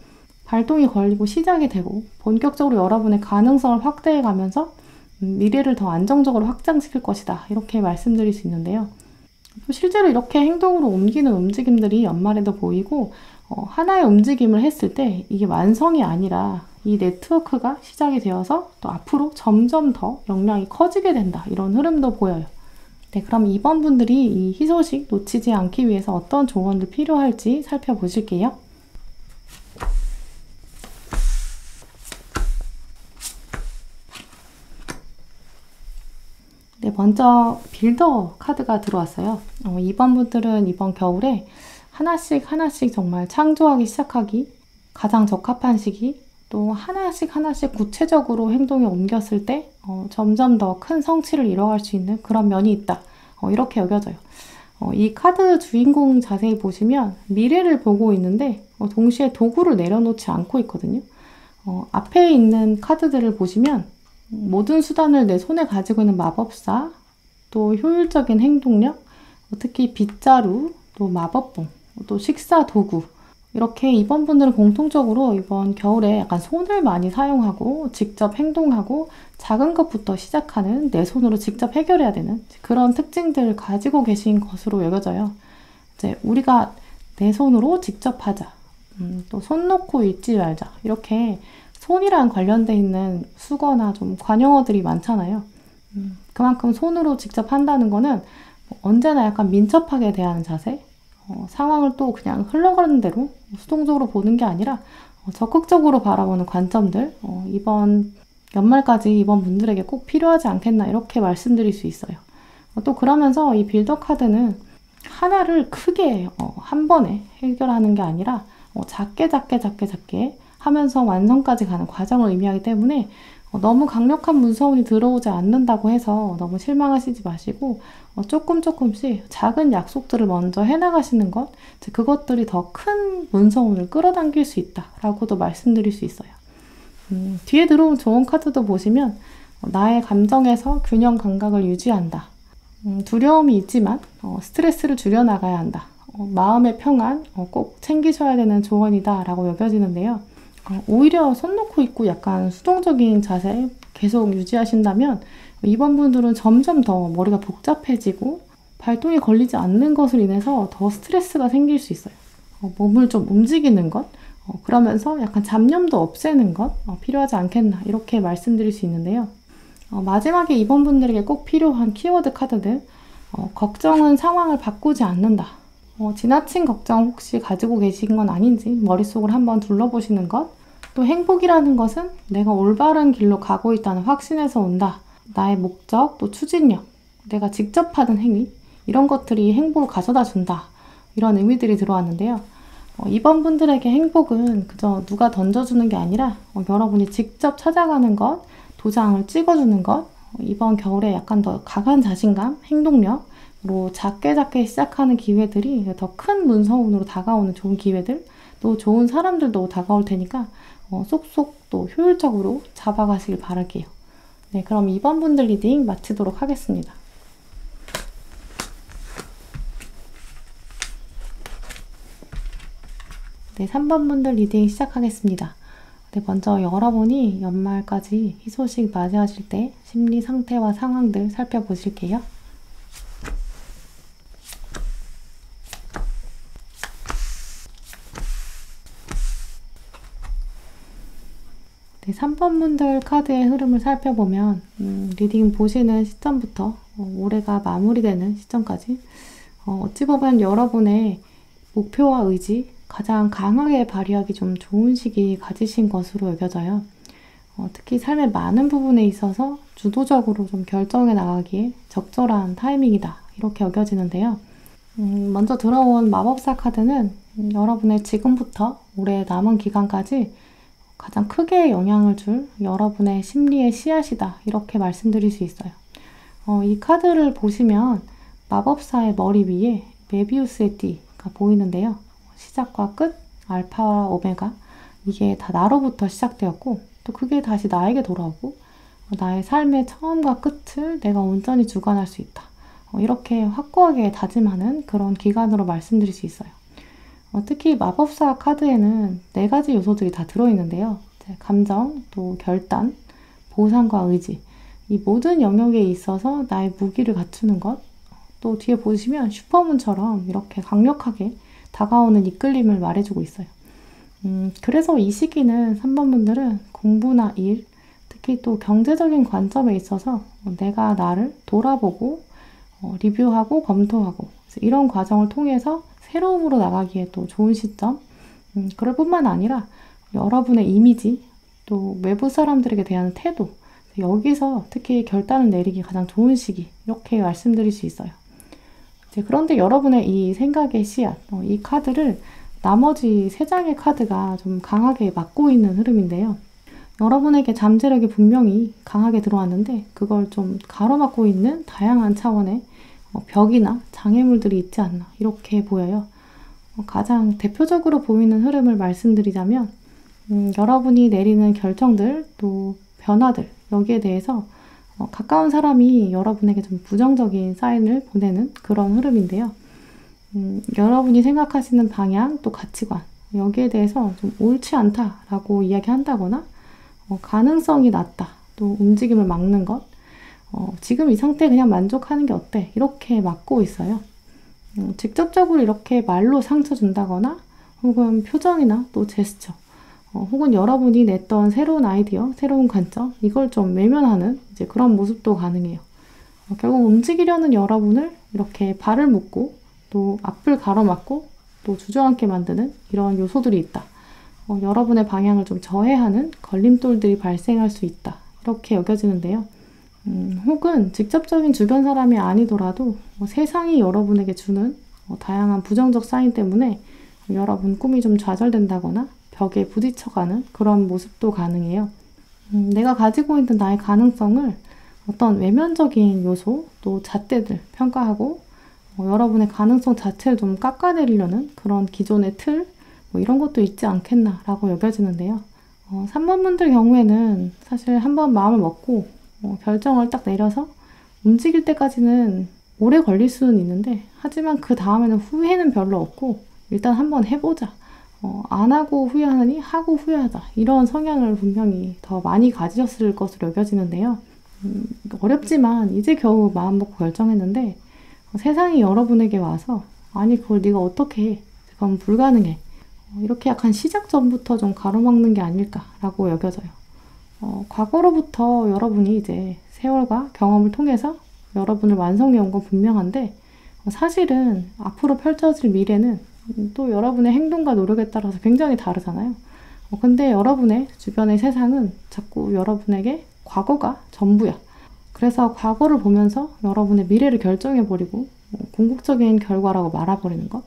발동이 걸리고 시작이 되고 본격적으로 여러분의 가능성을 확대해 가면서 미래를 더 안정적으로 확장시킬 것이다. 이렇게 말씀드릴 수 있는데요. 실제로 이렇게 행동으로 옮기는 움직임들이 연말에도 보이고 하나의 움직임을 했을 때 이게 완성이 아니라 이 네트워크가 시작이 되어서 또 앞으로 점점 더 역량이 커지게 된다. 이런 흐름도 보여요. 네, 그럼 이번 분들이 이 희소식 놓치지 않기 위해서 어떤 조언들 필요할지 살펴보실게요. 네, 먼저 빌더 카드가 들어왔어요. 이번 분들은 이번 겨울에 하나씩 정말 창조하기 시작하기 가장 적합한 시기, 또 하나씩 구체적으로 행동에 옮겼을 때 점점 더 큰 성취를 이뤄갈 수 있는 그런 면이 있다. 이렇게 여겨져요. 이 카드 주인공 자세히 보시면 미래를 보고 있는데 동시에 도구를 내려놓지 않고 있거든요. 앞에 있는 카드들을 보시면 모든 수단을 내 손에 가지고 있는 마법사, 또 효율적인 행동력, 특히 빗자루, 또 마법봉, 또 식사 도구, 이렇게 이번 분들은 공통적으로 이번 겨울에 약간 손을 많이 사용하고 직접 행동하고 작은 것부터 시작하는, 내 손으로 직접 해결해야 되는 그런 특징들을 가지고 계신 것으로 여겨져요. 이제 우리가 내 손으로 직접 하자, 또 손 놓고 있지 말자, 이렇게 손이랑 관련돼 있는 수거나 좀 관용어들이 많잖아요. 그만큼 손으로 직접 한다는 거는 언제나 약간 민첩하게 대하는 자세, 상황을 또 그냥 흘러가는 대로 수동적으로 보는 게 아니라 적극적으로 바라보는 관점들, 이번 연말까지 이번 분들에게 꼭 필요하지 않겠나, 이렇게 말씀드릴 수 있어요. 또 그러면서 이 빌더 카드는 하나를 크게 한 번에 해결하는 게 아니라 작게 하면서 완성까지 가는 과정을 의미하기 때문에 너무 강력한 문서운이 들어오지 않는다고 해서 너무 실망하시지 마시고 조금씩 작은 약속들을 먼저 해나가시는 것, 그것들이 더 큰 문서운을 끌어당길 수 있다라고도 말씀드릴 수 있어요. 뒤에 들어온 조언 카드도 보시면 나의 감정에서 균형 감각을 유지한다. 두려움이 있지만 스트레스를 줄여나가야 한다. 마음의 평안 꼭 챙기셔야 되는 조언이다 라고 여겨지는데요. 오히려 손 놓고 있고 약간 수동적인 자세 계속 유지하신다면 이번 분들은 점점 더 머리가 복잡해지고 발동이 걸리지 않는 것을 인해서 더 스트레스가 생길 수 있어요. 몸을 좀 움직이는 것, 그러면서 약간 잡념도 없애는 것 필요하지 않겠나, 이렇게 말씀드릴 수 있는데요. 마지막에 이번 분들에게 꼭 필요한 키워드 카드들, 걱정은 상황을 바꾸지 않는다. 지나친 걱정 혹시 가지고 계신 건 아닌지 머릿속을 한번 둘러보시는 것, 또 행복이라는 것은 내가 올바른 길로 가고 있다는 확신에서 온다. 나의 목적, 또 추진력, 내가 직접 하는 행위, 이런 것들이 행복을 가져다 준다. 이런 의미들이 들어왔는데요. 이번 분들에게 행복은 그저 누가 던져주는 게 아니라 여러분이 직접 찾아가는 것, 도장을 찍어주는 것, 이번 겨울에 약간 더 강한 자신감, 행동력으로 작게 시작하는 기회들이 더 큰 문서운으로 다가오는 좋은 기회들, 또 좋은 사람들도 다가올 테니까 쏙쏙 또 효율적으로 잡아가시길 바랄게요. 네, 그럼 이번 분들 리딩 마치도록 하겠습니다. 네, 3번 분들 리딩 시작하겠습니다. 네, 먼저 여러분이 연말까지 희소식 맞이하실 때 심리 상태와 상황들 살펴보실게요. 네, 3번 분들 카드의 흐름을 살펴보면 리딩 보시는 시점부터 올해가 마무리되는 시점까지 어찌 보면 여러분의 목표와 의지 가장 강하게 발휘하기 좀 좋은 시기 가지신 것으로 여겨져요. 특히 삶의 많은 부분에 있어서 주도적으로 좀 결정해 나가기에 적절한 타이밍이다, 이렇게 여겨지는데요. 먼저 들어온 마법사 카드는 여러분의 지금부터 올해 남은 기간까지 가장 크게 영향을 줄 여러분의 심리의 씨앗이다, 이렇게 말씀드릴 수 있어요. 이 카드를 보시면 마법사의 머리 위에 메비우스의 띠가 보이는데요. 시작과 끝, 알파와 오메가, 이게 다 나로부터 시작되었고 또 그게 다시 나에게 돌아오고 나의 삶의 처음과 끝을 내가 온전히 주관할 수 있다. 이렇게 확고하게 다짐하는 그런 기간으로 말씀드릴 수 있어요. 특히 마법사 카드에는 4가지 요소들이 다 들어있는데요. 감정, 또 결단, 보상과 의지, 이 모든 영역에 있어서 나의 무기를 갖추는 것, 또 뒤에 보시면 슈퍼문처럼 이렇게 강력하게 다가오는 이끌림을 말해주고 있어요. 그래서 이 시기는 3번 분들은 공부나 일, 특히 또 경제적인 관점에 있어서 내가 나를 돌아보고 리뷰하고 검토하고 이런 과정을 통해서 새로움으로 나가기에 또 좋은 시점, 그럴 뿐만 아니라 여러분의 이미지, 또 외부 사람들에게 대한 태도, 여기서 특히 결단을 내리기 가장 좋은 시기, 이렇게 말씀드릴 수 있어요. 그런데 여러분의 이 생각의 씨앗, 이 카드를 나머지 3장의 카드가 좀 강하게 막고 있는 흐름인데요. 여러분에게 잠재력이 분명히 강하게 들어왔는데 그걸 좀 가로막고 있는 다양한 차원의 벽이나 장애물들이 있지 않나, 이렇게 보여요. 가장 대표적으로 보이는 흐름을 말씀드리자면 여러분이 내리는 결정들, 또 변화들, 여기에 대해서 가까운 사람이 여러분에게 좀 부정적인 사인을 보내는 그런 흐름인데요. 여러분이 생각하시는 방향 또 가치관 여기에 대해서 좀 옳지 않다라고 이야기한다거나 가능성이 낮다 또 움직임을 막는 것 지금 이 상태에 그냥 만족하는 게 어때 이렇게 막고 있어요. 직접적으로 이렇게 말로 상처 준다거나 혹은 표정이나 또 제스처 혹은 여러분이 냈던 새로운 아이디어, 새로운 관점 이걸 좀 외면하는 이제 그런 모습도 가능해요. 결국 움직이려는 여러분을 이렇게 발을 묶고 또 앞을 가로막고 또 주저앉게 만드는 이런 요소들이 있다. 여러분의 방향을 좀 저해하는 걸림돌들이 발생할 수 있다. 이렇게 여겨지는데요. 혹은 직접적인 주변 사람이 아니더라도 세상이 여러분에게 주는 다양한 부정적 사인 때문에 여러분 꿈이 좀 좌절된다거나 벽에 부딪혀가는 그런 모습도 가능해요. 내가 가지고 있는 나의 가능성을 어떤 외면적인 요소 또 잣대들 평가하고 여러분의 가능성 자체를 좀 깎아내리려는 그런 기존의 틀 이런 것도 있지 않겠나라고 여겨지는데요. 3번 분들 경우에는 사실 한번 마음을 먹고 결정을 딱 내려서 움직일 때까지는 오래 걸릴 수는 있는데 하지만 그 다음에는 후회는 별로 없고 일단 한번 해보자. 안 하고 후회하느니 하고 후회하자. 이런 성향을 분명히 더 많이 가지셨을 것으로 여겨지는데요. 어렵지만 이제 겨우 마음 먹고 결정했는데 세상이 여러분에게 와서 아니 그걸 네가 어떻게 해? 그건 불가능해. 이렇게 약간 시작 전부터 좀 가로막는 게 아닐까라고 여겨져요. 과거로부터 여러분이 이제 세월과 경험을 통해서 여러분을 완성해 온 건 분명한데 사실은 앞으로 펼쳐질 미래는 또 여러분의 행동과 노력에 따라서 굉장히 다르잖아요. 근데 여러분의 주변의 세상은 자꾸 여러분에게 과거가 전부야. 그래서 과거를 보면서 여러분의 미래를 결정해버리고 궁극적인 결과라고 말아버리는 것.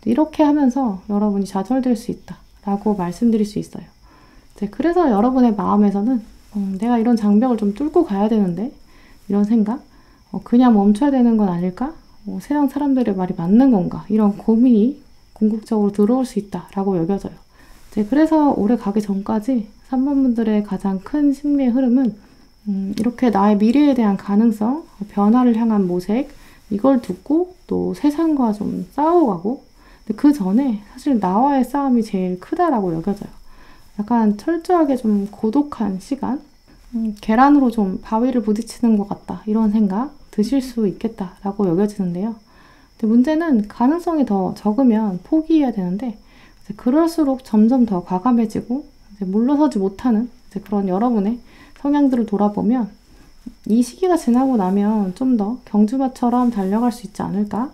이렇게 하면서 여러분이 좌절될 수 있다라고 말씀드릴 수 있어요. 그래서 여러분의 마음에서는 내가 이런 장벽을 좀 뚫고 가야 되는데 이런 생각 그냥 멈춰야 되는 건 아닐까? 세상 사람들의 말이 맞는 건가? 이런 고민이 궁극적으로 들어올 수 있다라고 여겨져요. 그래서 오래 가기 전까지 3번 분들의 가장 큰 심리의 흐름은 이렇게 나의 미래에 대한 가능성, 변화를 향한 모색 이걸 두고 또 세상과 좀 싸워가고 그 전에 사실 나와의 싸움이 제일 크다라고 여겨져요. 약간 철저하게 좀 고독한 시간, 계란으로 좀 바위를 부딪히는 것 같다 이런 생각 드실 수 있겠다라고 여겨지는데요. 근데 문제는 가능성이 더 적으면 포기해야 되는데 그럴수록 점점 더 과감해지고 물러서지 못하는 그런 여러분의 성향들을 돌아보면 이 시기가 지나고 나면 좀 더 경주마처럼 달려갈 수 있지 않을까?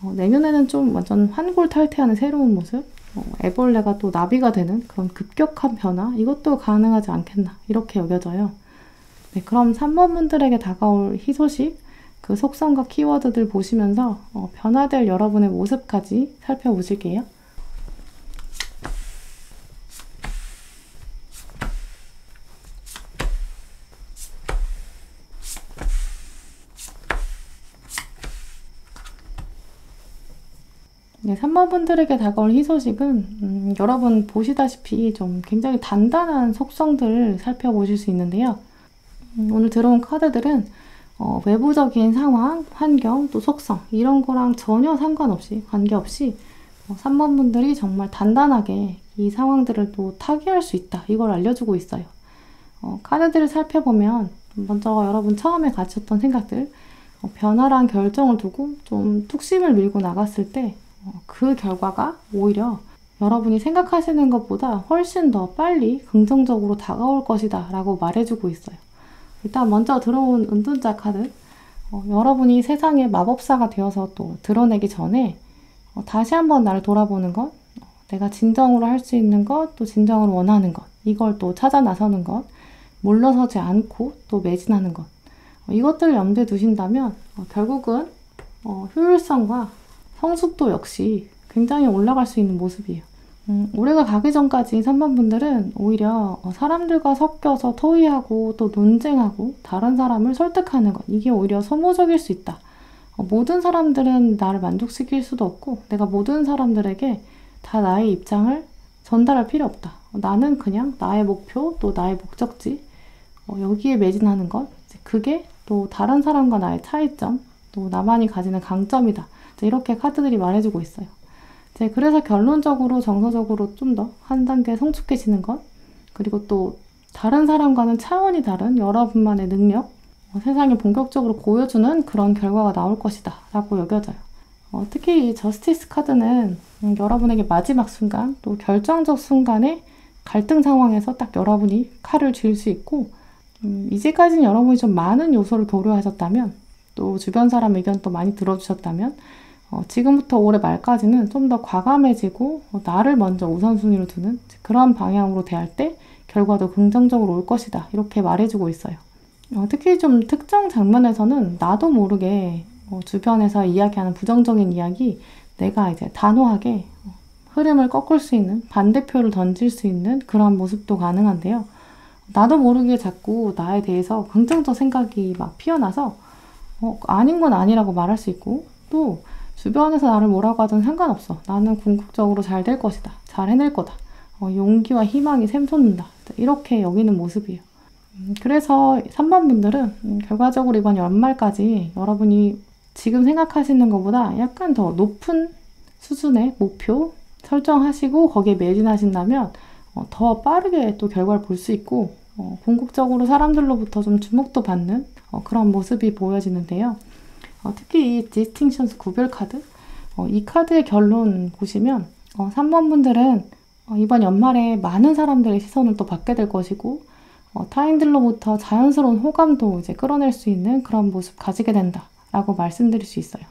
내년에는 좀 완전 환골탈태하는 새로운 모습, 애벌레가 또 나비가 되는 그런 급격한 변화 이것도 가능하지 않겠나 이렇게 여겨져요. 네, 그럼 3번 분들에게 다가올 희소식 그 속성과 키워드들 보시면서 변화될 여러분의 모습까지 살펴보실게요. 네, 3번 분들에게 다가올 희소식은 여러분 보시다시피 좀 굉장히 단단한 속성들을 살펴보실 수 있는데요. 오늘 들어온 카드들은 외부적인 상황, 환경, 또 속성 이런 거랑 전혀 상관없이 관계없이 3번 분들이 정말 단단하게 이 상황들을 또 타개할 수 있다 이걸 알려주고 있어요. 카드들을 살펴보면 먼저 여러분 처음에 가졌던 생각들 변화란 결정을 두고 좀 뚝심을 밀고 나갔을 때 그 결과가 오히려 여러분이 생각하시는 것보다 훨씬 더 빨리 긍정적으로 다가올 것이다 라고 말해주고 있어요. 일단 먼저 들어온 은둔자 카드 여러분이 세상의 마법사가 되어서 또 드러내기 전에 다시 한번 나를 돌아보는 것 내가 진정으로 할 수 있는 것 또 진정으로 원하는 것 이걸 또 찾아 나서는 것 물러서지 않고 또 매진하는 것 이것들을 염두에 두신다면 결국은 효율성과 성숙도 역시 굉장히 올라갈 수 있는 모습이에요. 올해가 가기 전까지 3번 분들은 오히려 사람들과 섞여서 토의하고 또 논쟁하고 다른 사람을 설득하는 것 이게 오히려 소모적일 수 있다. 모든 사람들은 나를 만족시킬 수도 없고 내가 모든 사람들에게 다 나의 입장을 전달할 필요 없다. 나는 그냥 나의 목표 또 나의 목적지 여기에 매진하는 것, 그게 또 다른 사람과 나의 차이점, 또 나만이 가지는 강점이다. 이렇게 카드들이 말해주고 있어요. 그래서 결론적으로 정서적으로 좀 더 한 단계 성숙해지는 것, 그리고 또 다른 사람과는 차원이 다른 여러분만의 능력, 세상에 본격적으로 보여주는 그런 결과가 나올 것이다 라고 여겨져요. 특히 이 저스티스 카드는 여러분에게 마지막 순간, 또 결정적 순간에 갈등 상황에서 딱 여러분이 칼을 쥘 수 있고, 이제까지는 여러분이 좀 많은 요소를 고려하셨다면, 또 주변 사람 의견도 많이 들어주셨다면, 지금부터 올해 말까지는 좀 더 과감해지고 나를 먼저 우선순위로 두는 그런 방향으로 대할 때 결과도 긍정적으로 올 것이다. 이렇게 말해주고 있어요. 특히 좀 특정 장면에서는 나도 모르게 주변에서 이야기하는 부정적인 이야기, 내가 이제 단호하게 흐름을 꺾을 수 있는, 반대표를 던질 수 있는 그런 모습도 가능한데요. 나도 모르게 자꾸 나에 대해서 긍정적 생각이 막 피어나서 아닌 건 아니라고 말할 수 있고, 또 주변에서 나를 뭐라고 하든 상관없어. 나는 궁극적으로 잘 될 것이다. 잘 해낼 거다. 용기와 희망이 샘솟는다. 이렇게 여기는 모습이에요. 그래서 3번 분들은 결과적으로 이번 연말까지 여러분이 지금 생각하시는 것보다 약간 더 높은 수준의 목표 설정하시고 거기에 매진하신다면 더 빠르게 또 결과를 볼 수 있고 궁극적으로 사람들로부터 좀 주목도 받는 그런 모습이 보여지는데요. 특히 이 디스팅션스 구별 카드, 이 카드의 결론 보시면 3번 분들은 이번 연말에 많은 사람들의 시선을 또 받게 될 것이고 타인들로부터 자연스러운 호감도 이제 끌어낼 수 있는 그런 모습 가지게 된다라고 말씀드릴 수 있어요.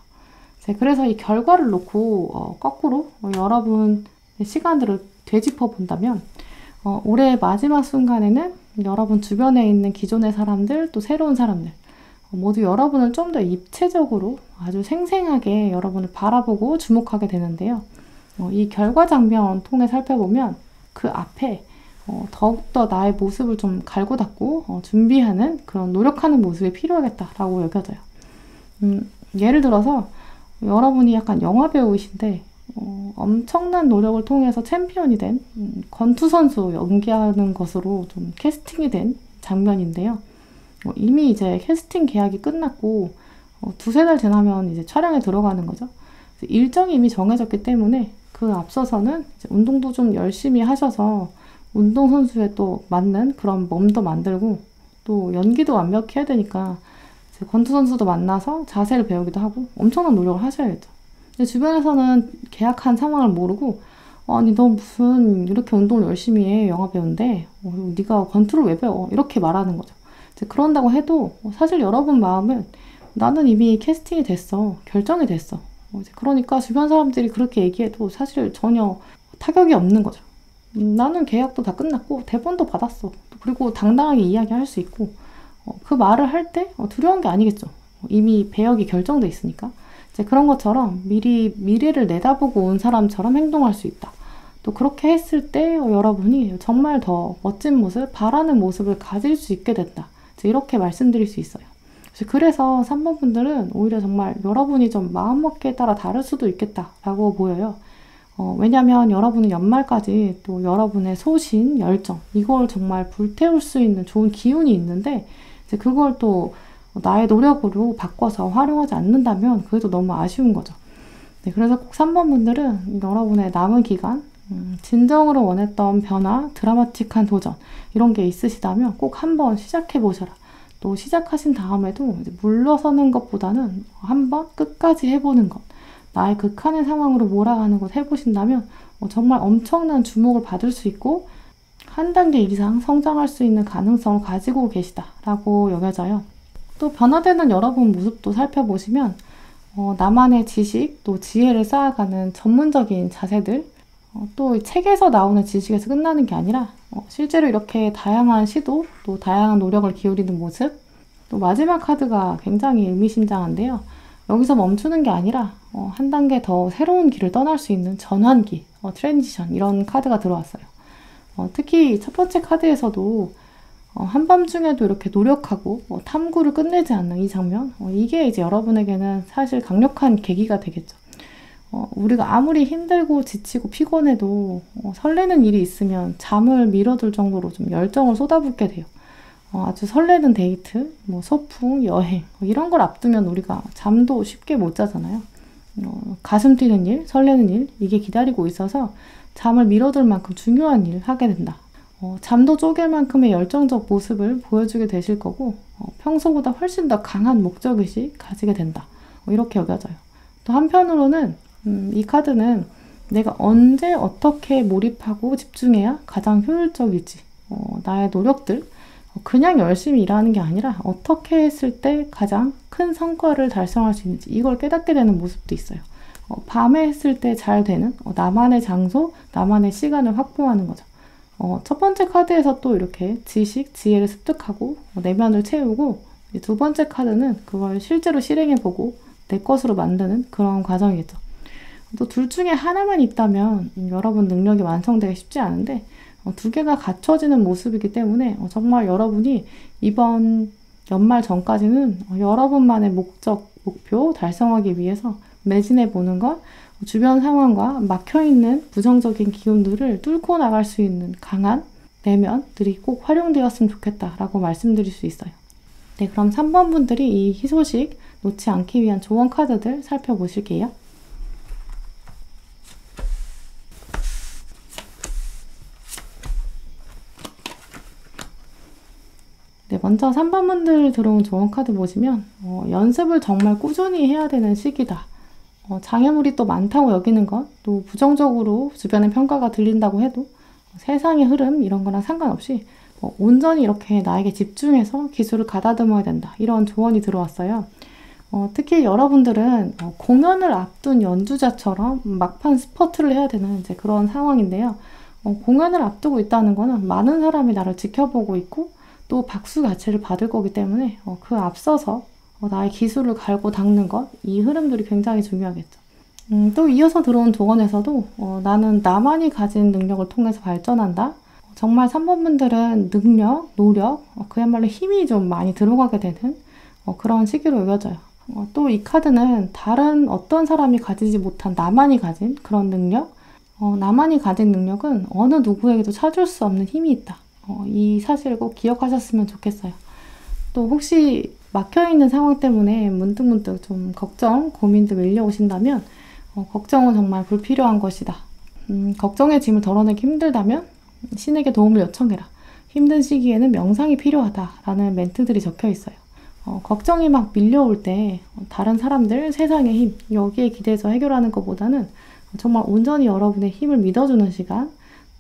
그래서 이 결과를 놓고 거꾸로 여러분의 시간들을 되짚어 본다면 올해 마지막 순간에는 여러분 주변에 있는 기존의 사람들, 또 새로운 사람들 모두 여러분을 좀 더 입체적으로 아주 생생하게 여러분을 바라보고 주목하게 되는데요. 이 결과 장면 통해 살펴보면 그 앞에 더욱더 나의 모습을 좀 갈고 닦고 준비하는 그런 노력하는 모습이 필요하겠다라고 여겨져요. 예를 들어서 여러분이 약간 영화배우이신데 엄청난 노력을 통해서 챔피언이 된 권투 선수 연기하는 것으로 좀 캐스팅이 된 장면인데요. 이미 이제 캐스팅 계약이 끝났고 두세 달 지나면 이제 촬영에 들어가는 거죠. 일정이 이미 정해졌기 때문에 그 앞서서는 이제 운동도 좀 열심히 하셔서 운동선수에 또 맞는 그런 몸도 만들고 또 연기도 완벽히 해야 되니까 이제 권투 선수도 만나서 자세를 배우기도 하고 엄청난 노력을 하셔야죠. 근데 주변에서는 계약한 상황을 모르고 아니 너 무슨 이렇게 운동을 열심히 해 영화배우인데 네가 권투를 왜 배워 이렇게 말하는 거죠. 그런다고 해도 사실 여러분 마음은 나는 이미 캐스팅이 됐어. 결정이 됐어. 그러니까 주변 사람들이 그렇게 얘기해도 사실 전혀 타격이 없는 거죠. 나는 계약도 다 끝났고 대본도 받았어. 그리고 당당하게 이야기할 수 있고 그 말을 할 때 두려운 게 아니겠죠. 이미 배역이 결정돼 있으니까. 이제 그런 것처럼 미리 미래를 내다보고 온 사람처럼 행동할 수 있다. 또 그렇게 했을 때 여러분이 정말 더 멋진 모습, 바라는 모습을 가질 수 있게 된다. 이렇게 말씀드릴 수 있어요. 그래서 3번 분들은 오히려 정말 여러분이 좀 마음먹기에 따라 다를 수도 있겠다라고 보여요. 왜냐하면 여러분은 연말까지 또 여러분의 소신, 열정 이걸 정말 불태울 수 있는 좋은 기운이 있는데 이제 그걸 또 나의 노력으로 바꿔서 활용하지 않는다면 그게 또 너무 아쉬운 거죠. 그래서 꼭 3번 분들은 여러분의 남은 기간 진정으로 원했던 변화, 드라마틱한 도전 이런 게 있으시다면 꼭 한번 시작해 보셔라. 또 시작하신 다음에도 이제 물러서는 것보다는 한번 끝까지 해보는 것, 나의 극한의 상황으로 몰아가는 것 해보신다면 정말 엄청난 주목을 받을 수 있고 한 단계 이상 성장할 수 있는 가능성을 가지고 계시다라고 여겨져요. 또 변화되는 여러분 모습도 살펴보시면 나만의 지식, 또 지혜를 쌓아가는 전문적인 자세들 또 책에서 나오는 지식에서 끝나는 게 아니라 실제로 이렇게 다양한 시도, 또 다양한 노력을 기울이는 모습 또 마지막 카드가 굉장히 의미심장한데요. 여기서 멈추는 게 아니라 한 단계 더 새로운 길을 떠날 수 있는 전환기, 트랜지션 이런 카드가 들어왔어요. 특히 첫 번째 카드에서도 한밤중에도 이렇게 노력하고 탐구를 끝내지 않는 이 장면 이게 이제 여러분에게는 사실 강력한 계기가 되겠죠. 우리가 아무리 힘들고 지치고 피곤해도 설레는 일이 있으면 잠을 미뤄둘 정도로 좀 열정을 쏟아붓게 돼요. 아주 설레는 데이트, 뭐 소풍, 여행 이런 걸 앞두면 우리가 잠도 쉽게 못 자잖아요. 가슴 뛰는 일, 설레는 일 이게 기다리고 있어서 잠을 미뤄둘 만큼 중요한 일을 하게 된다. 잠도 쪼갤 만큼의 열정적 모습을 보여주게 되실 거고 평소보다 훨씬 더 강한 목적의식 가지게 된다. 이렇게 여겨져요. 또 한편으로는 이 카드는 내가 언제 어떻게 몰입하고 집중해야 가장 효율적일지 나의 노력들 그냥 열심히 일하는 게 아니라 어떻게 했을 때 가장 큰 성과를 달성할 수 있는지 이걸 깨닫게 되는 모습도 있어요. 밤에 했을 때 잘 되는 나만의 장소, 나만의 시간을 확보하는 거죠. 첫 번째 카드에서 또 이렇게 지식, 지혜를 습득하고 내면을 채우고 두 번째 카드는 그걸 실제로 실행해보고 내 것으로 만드는 그런 과정이겠죠. 또 둘 중에 하나만 있다면 여러분 능력이 완성되기 쉽지 않은데 두 개가 갖춰지는 모습이기 때문에 정말 여러분이 이번 연말 전까지는 여러분만의 목적, 목표 달성하기 위해서 매진해 보는 것, 주변 상황과 막혀있는 부정적인 기운들을 뚫고 나갈 수 있는 강한 내면들이 꼭 활용되었으면 좋겠다라고 말씀드릴 수 있어요. 네, 그럼 3번 분들이 이 희소식 놓지 않기 위한 조언 카드들 살펴보실게요. 네, 먼저 3번 분들 들어온 조언 카드 보시면 연습을 정말 꾸준히 해야 되는 시기다. 장애물이 또 많다고 여기는 것, 또 부정적으로 주변의 평가가 들린다고 해도 세상의 흐름 이런 거랑 상관없이 온전히 이렇게 나에게 집중해서 기술을 가다듬어야 된다. 이런 조언이 들어왔어요. 특히 여러분들은 공연을 앞둔 연주자처럼 막판 스퍼트를 해야 되는 이제 그런 상황인데요. 공연을 앞두고 있다는 거는 많은 사람이 나를 지켜보고 있고 또 박수 가치를 받을 거기 때문에 그 앞서서 나의 기술을 갈고 닦는 것, 이 흐름들이 굉장히 중요하겠죠. 또 이어서 들어온 조언에서도 나는 나만이 가진 능력을 통해서 발전한다. 정말 3번 분들은 능력, 노력, 그야말로 힘이 좀 많이 들어가게 되는 그런 시기로 여겨져요. 또 이 카드는 다른 어떤 사람이 가지지 못한 나만이 가진 그런 능력, 나만이 가진 능력은 어느 누구에게도 찾을 수 없는 힘이 있다. 이 사실을 꼭 기억하셨으면 좋겠어요. 또 혹시 막혀있는 상황 때문에 문득문득 좀 걱정, 고민들 밀려오신다면 걱정은 정말 불필요한 것이다. 걱정의 짐을 덜어내기 힘들다면 신에게 도움을 요청해라. 힘든 시기에는 명상이 필요하다라는 멘트들이 적혀 있어요. 걱정이 막 밀려올 때 다른 사람들, 세상의 힘 여기에 기대서 해결하는 것보다는 정말 온전히 여러분의 힘을 믿어주는 시간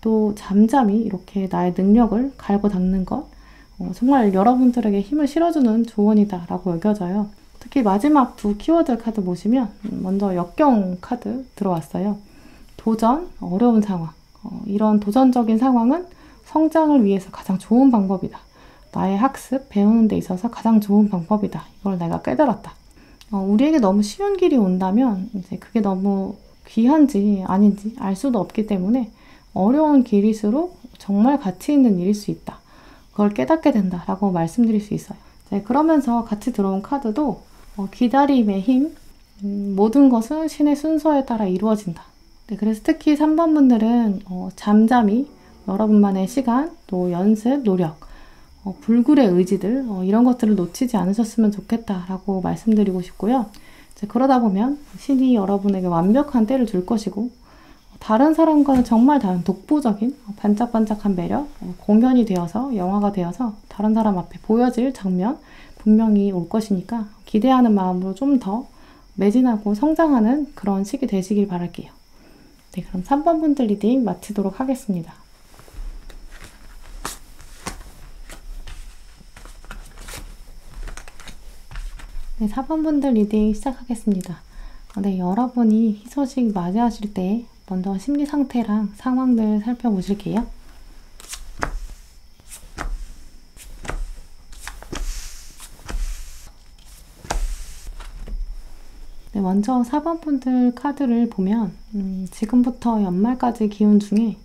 또 잠잠히 이렇게 나의 능력을 갈고 닦는 것 정말 여러분들에게 힘을 실어주는 조언이다 라고 여겨져요. 특히 마지막 두 키워드 카드 보시면 먼저 역경 카드 들어왔어요. 도전, 어려운 상황 이런 도전적인 상황은 성장을 위해서 가장 좋은 방법이다. 나의 학습, 배우는 데 있어서 가장 좋은 방법이다. 이걸 내가 깨달았다. 우리에게 너무 쉬운 길이 온다면 이제 그게 너무 귀한지 아닌지 알 수도 없기 때문에 어려운 길일수록 정말 가치 있는 일일 수 있다. 그걸 깨닫게 된다라고 말씀드릴 수 있어요. 네, 그러면서 같이 들어온 카드도 기다림의 힘, 모든 것은 신의 순서에 따라 이루어진다. 네, 그래서 특히 3번 분들은 잠잠히 여러분만의 시간, 또 연습, 노력, 불굴의 의지들 이런 것들을 놓치지 않으셨으면 좋겠다라고 말씀드리고 싶고요. 이제 그러다 보면 신이 여러분에게 완벽한 때를 줄 것이고 다른 사람과는 정말 다른 독보적인 반짝반짝한 매력, 공연이 되어서 영화가 되어서 다른 사람 앞에 보여질 장면 분명히 올 것이니까 기대하는 마음으로 좀 더 매진하고 성장하는 그런 시기 되시길 바랄게요. 네, 그럼 3번 분들 리딩 마치도록 하겠습니다. 네, 4번 분들 리딩 시작하겠습니다. 네, 여러분이 희소식 맞이하실 때 먼저 심리 상태랑 상황들 살펴보실게요. 네, 먼저 4번 분들 카드를 보면 지금부터 연말까지 기운 중에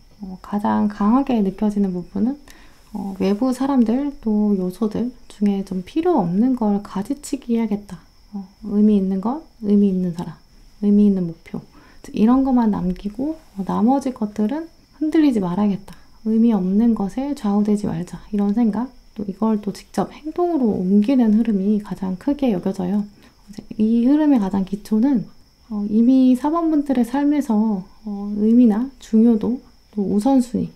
가장 강하게 느껴지는 부분은 외부 사람들 또 요소들 중에 좀 필요 없는 걸 가지치기 해야겠다. 의미 있는 것, 의미 있는 사람, 의미 있는 목표 이런 것만 남기고 나머지 것들은 흔들리지 말아야겠다. 의미 없는 것에 좌우되지 말자. 이런 생각. 또 이걸 또 직접 행동으로 옮기는 흐름이 가장 크게 여겨져요. 이 흐름의 가장 기초는 이미 사번분들의 삶에서 의미나 중요도, 또 우선순위,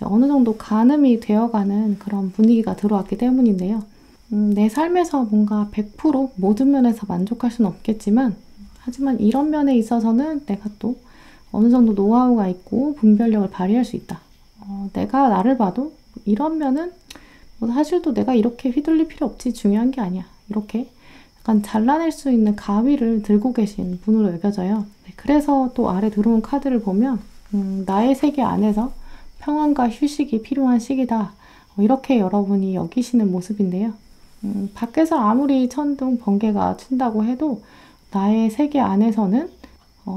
어느 정도 가늠이 되어가는 그런 분위기가 들어왔기 때문인데요. 내 삶에서 뭔가 100% 모든 면에서 만족할 수는 없겠지만, 하지만 이런 면에 있어서는 내가 또 어느 정도 노하우가 있고 분별력을 발휘할 수 있다. 내가 나를 봐도 이런 면은 사실 또 내가 이렇게 휘둘릴 필요 없지, 중요한 게 아니야. 이렇게 약간 잘라낼 수 있는 가위를 들고 계신 분으로 여겨져요. 그래서 또 아래 들어온 카드를 보면 나의 세계 안에서 평안과 휴식이 필요한 시기다. 이렇게 여러분이 여기시는 모습인데요. 밖에서 아무리 천둥 번개가 친다고 해도 나의 세계 안에서는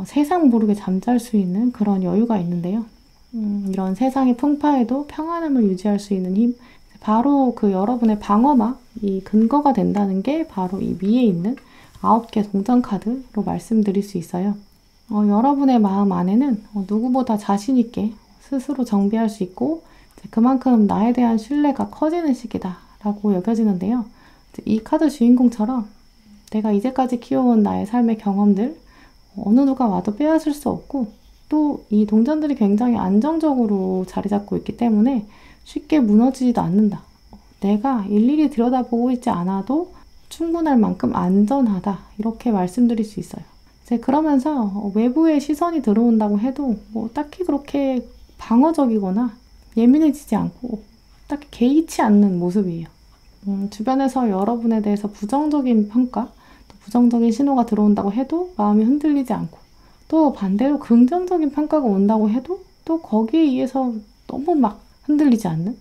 세상 모르게 잠잘 수 있는 그런 여유가 있는데요. 이런 세상의 풍파에도 평안함을 유지할 수 있는 힘, 바로 그 여러분의 방어막이 근거가 된다는 게 바로 이 위에 있는 9개 동전 카드로 말씀드릴 수 있어요. 여러분의 마음 안에는 누구보다 자신 있게 스스로 정비할 수 있고, 그만큼 나에 대한 신뢰가 커지는 시기다 라고 여겨지는데요. 이 카드 주인공처럼 내가 이제까지 키워온 나의 삶의 경험들, 어느 누가 와도 빼앗을 수 없고, 또 이 동전들이 굉장히 안정적으로 자리 잡고 있기 때문에 쉽게 무너지지도 않는다. 내가 일일이 들여다보고 있지 않아도 충분할 만큼 안전하다. 이렇게 말씀드릴 수 있어요. 이제 그러면서 외부의 시선이 들어온다고 해도 딱히 그렇게 방어적이거나 예민해지지 않고 딱히 개의치 않는 모습이에요. 주변에서 여러분에 대해서 부정적인 평가, 또 부정적인 신호가 들어온다고 해도 마음이 흔들리지 않고, 또 반대로 긍정적인 평가가 온다고 해도 또 거기에 의해서 너무 막 흔들리지 않는,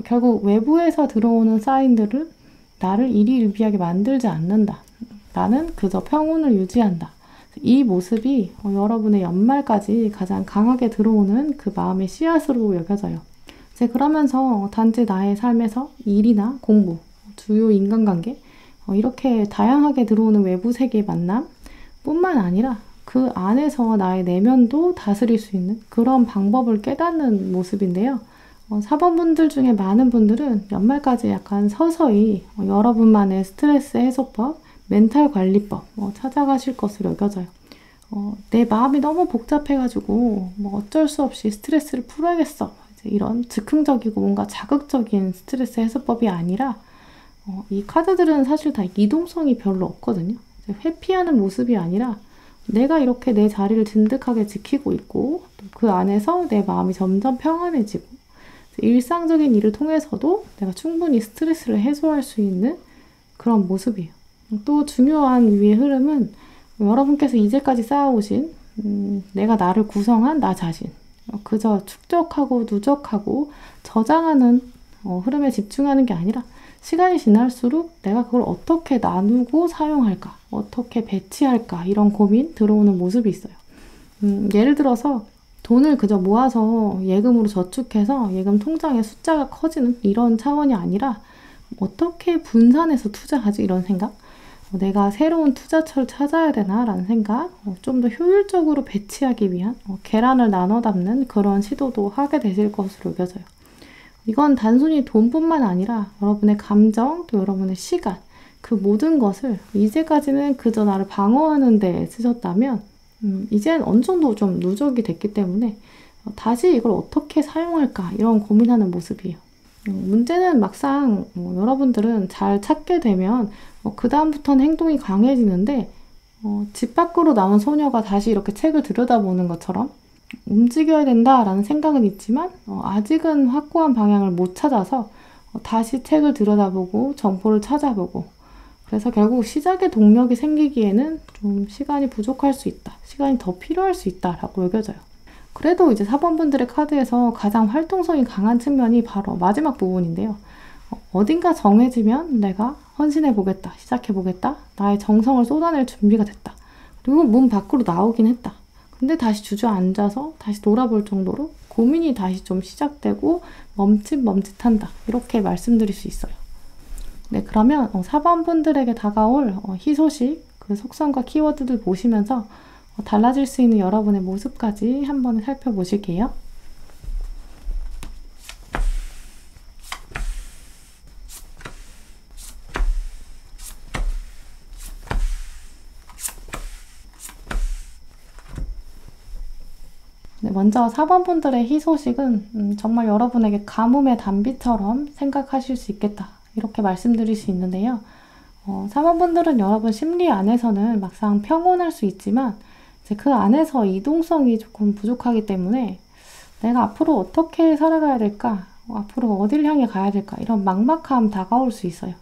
결국 외부에서 들어오는 사인들은 나를 일희일비하게 만들지 않는다. 나는 그저 평온을 유지한다. 이 모습이 여러분의 연말까지 가장 강하게 들어오는 그 마음의 씨앗으로 여겨져요. 이제 그러면서 단지 나의 삶에서 일이나 공부, 주요 인간관계, 이렇게 다양하게 들어오는 외부 세계의 만남 뿐만 아니라 그 안에서 나의 내면도 다스릴 수 있는 그런 방법을 깨닫는 모습인데요. 사번분들 중에 많은 분들은 연말까지 약간 서서히 여러분만의 스트레스 해소법, 멘탈 관리법 찾아가실 것으로 여겨져요. 내 마음이 너무 복잡해가지고 어쩔 수 없이 스트레스를 풀어야겠어. 이제 이런 즉흥적이고 뭔가 자극적인 스트레스 해소법이 아니라 이 카드들은 사실 다 이동성이 별로 없거든요. 회피하는 모습이 아니라 내가 이렇게 내 자리를 진득하게 지키고 있고, 또 그 안에서 내 마음이 점점 평안해지고, 일상적인 일을 통해서도 내가 충분히 스트레스를 해소할 수 있는 그런 모습이에요. 또 중요한 위의 흐름은 여러분께서 이제까지 쌓아오신 내가 나를 구성한 나 자신, 그저 축적하고 누적하고 저장하는 흐름에 집중하는 게 아니라 시간이 지날수록 내가 그걸 어떻게 나누고 사용할까, 어떻게 배치할까, 이런 고민 들어오는 모습이 있어요. 예를 들어서 돈을 그저 모아서 예금으로 저축해서 예금 통장의 숫자가 커지는 이런 차원이 아니라 어떻게 분산해서 투자하지, 이런 생각, 내가 새로운 투자처를 찾아야 되나 라는 생각, 좀 더 효율적으로 배치하기 위한 계란을 나눠 담는 그런 시도도 하게 되실 것으로 여겨져요. 이건 단순히 돈뿐만 아니라 여러분의 감정, 또 여러분의 시간, 그 모든 것을 이제까지는 그저 나를 방어하는 데 쓰셨다면 이젠 어느 정도 좀 누적이 됐기 때문에 다시 이걸 어떻게 사용할까, 이런 고민하는 모습이에요. 문제는 막상 여러분들은 잘 찾게 되면 그 다음부터는 행동이 강해지는데, 집 밖으로 나온 소녀가 다시 이렇게 책을 들여다보는 것처럼 움직여야 된다라는 생각은 있지만 아직은 확고한 방향을 못 찾아서 다시 책을 들여다보고 정보를 찾아보고, 그래서 결국 시작의 동력이 생기기에는 좀 시간이 부족할 수 있다, 시간이 더 필요할 수 있다라고 여겨져요. 그래도 이제 사번분들의 카드에서 가장 활동성이 강한 측면이 바로 마지막 부분인데요. 어딘가 정해지면 내가 헌신해보겠다, 시작해보겠다, 나의 정성을 쏟아낼 준비가 됐다, 그리고 문 밖으로 나오긴 했다. 근데 다시 주저앉아서 다시 돌아볼 정도로 고민이 다시 좀 시작되고 멈칫멈칫한다, 이렇게 말씀드릴 수 있어요. 네, 그러면 4번분들에게 다가올 희소식, 그 속성과 키워드들 보시면서 달라질 수 있는 여러분의 모습까지 한번 살펴보실게요. 네, 먼저 4번 분들의 희소식은 정말 여러분에게 가뭄의 단비처럼 생각하실 수 있겠다. 이렇게 말씀드릴 수 있는데요. 4번 분들은 여러분 심리 안에서는 막상 평온할 수 있지만 이제 그 안에서 이동성이 조금 부족하기 때문에 내가 앞으로 어떻게 살아가야 될까? 앞으로 어딜 향해 가야 될까? 이런 막막함 다가올 수 있어요.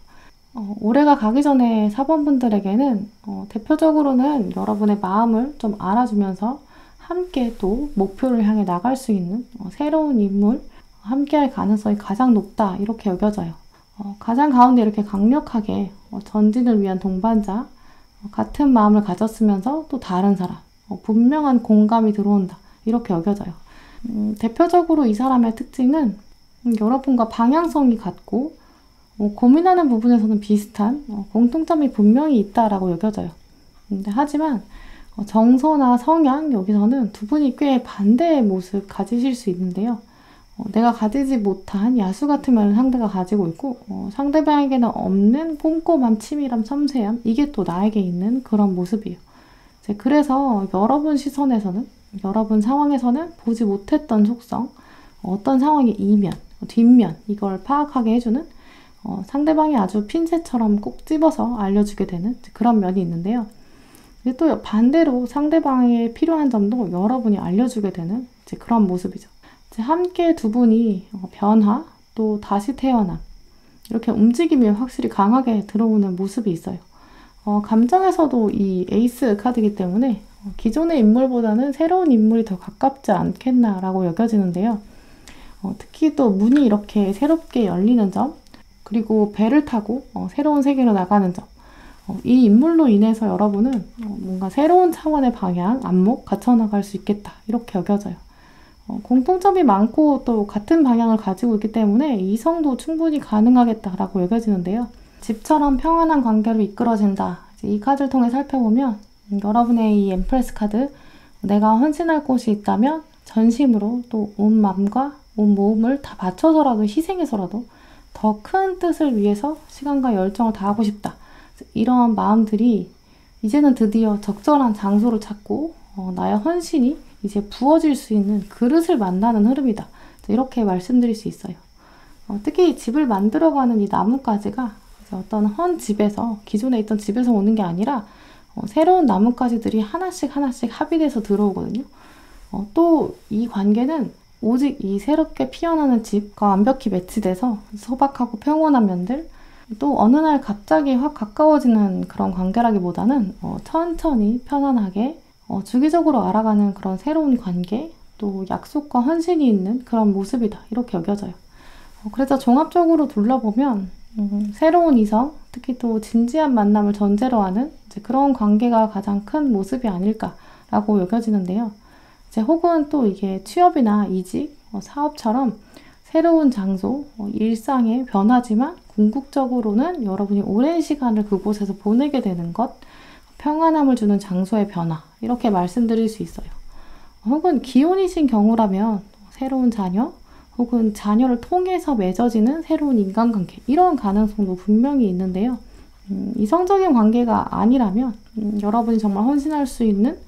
올해가 가기 전에 4번 분들에게는 대표적으로는 여러분의 마음을 좀 알아주면서 함께 또 목표를 향해 나갈 수 있는 새로운 인물, 함께 할 가능성이 가장 높다 이렇게 여겨져요. 가장 가운데 이렇게 강력하게 전진을 위한 동반자, 같은 마음을 가졌으면서 또 다른 사람, 분명한 공감이 들어온다 이렇게 여겨져요. 대표적으로 이 사람의 특징은 여러분과 방향성이 같고 고민하는 부분에서는 비슷한 공통점이 분명히 있다라고 여겨져요. 하지만 정서나 성향 여기서는 두 분이 꽤 반대의 모습 가지실 수 있는데요. 내가 가지지 못한 야수 같은 면을 상대가 가지고 있고 상대방에게는 없는 꼼꼼함, 치밀함, 섬세함 이게 또 나에게 있는 그런 모습이에요. 그래서 여러분 시선에서는 여러분 상황에서는 보지 못했던 속성, 어떤 상황의 이면, 뒷면 이걸 파악하게 해주는 상대방이 아주 핀셋처럼 꼭 집어서 알려주게 되는 그런 면이 있는데요. 또 반대로 상대방에 필요한 점도 여러분이 알려주게 되는 그런 모습이죠. 함께 두 분이 변화, 또 다시 태어남 이렇게 움직임이 확실히 강하게 들어오는 모습이 있어요. 감정에서도 이 에이스 카드이기 때문에 기존의 인물보다는 새로운 인물이 더 가깝지 않겠나라고 여겨지는데요. 특히 또 문이 이렇게 새롭게 열리는 점, 그리고 배를 타고 새로운 세계로 나가는 점, 이 인물로 인해서 여러분은 뭔가 새로운 차원의 방향, 안목 갖춰나갈 수 있겠다 이렇게 여겨져요. 공통점이 많고 또 같은 방향을 가지고 있기 때문에 이성도 충분히 가능하겠다라고 여겨지는데요. 집처럼 평안한 관계로 이끌어진다. 이 카드를 통해 살펴보면 여러분의 이 엠프레스 카드, 내가 헌신할 곳이 있다면 전심으로 또 온 마음과 온 몸을 다 바쳐서라도 희생해서라도 더 큰 뜻을 위해서 시간과 열정을 다하고 싶다. 이런 마음들이 이제는 드디어 적절한 장소를 찾고 나의 헌신이 이제 부어질 수 있는 그릇을 만나는 흐름이다. 이렇게 말씀드릴 수 있어요. 특히 집을 만들어가는 이 나뭇가지가 어떤 헌 집에서, 기존에 있던 집에서 오는 게 아니라 새로운 나뭇가지들이 하나씩 하나씩 합의돼서 들어오거든요. 또 이 관계는 오직 이 새롭게 피어나는 집과 완벽히 매치돼서 소박하고 평온한 면들, 또 어느 날 갑자기 확 가까워지는 그런 관계라기보다는 천천히 편안하게 주기적으로 알아가는 그런 새로운 관계, 또 약속과 헌신이 있는 그런 모습이다 이렇게 여겨져요. 그래서 종합적으로 둘러보면 새로운 이성, 특히 또 진지한 만남을 전제로 하는 그런 관계가 가장 큰 모습이 아닐까라고 여겨지는데요. 혹은 또 이게 취업이나 이직, 사업처럼 새로운 장소, 일상의 변화지만 궁극적으로는 여러분이 오랜 시간을 그곳에서 보내게 되는 것, 평안함을 주는 장소의 변화 이렇게 말씀드릴 수 있어요. 혹은 기혼이신 경우라면 새로운 자녀, 혹은 자녀를 통해서 맺어지는 새로운 인간관계 이런 가능성도 분명히 있는데요. 이성적인 관계가 아니라면 여러분이 정말 헌신할 수 있는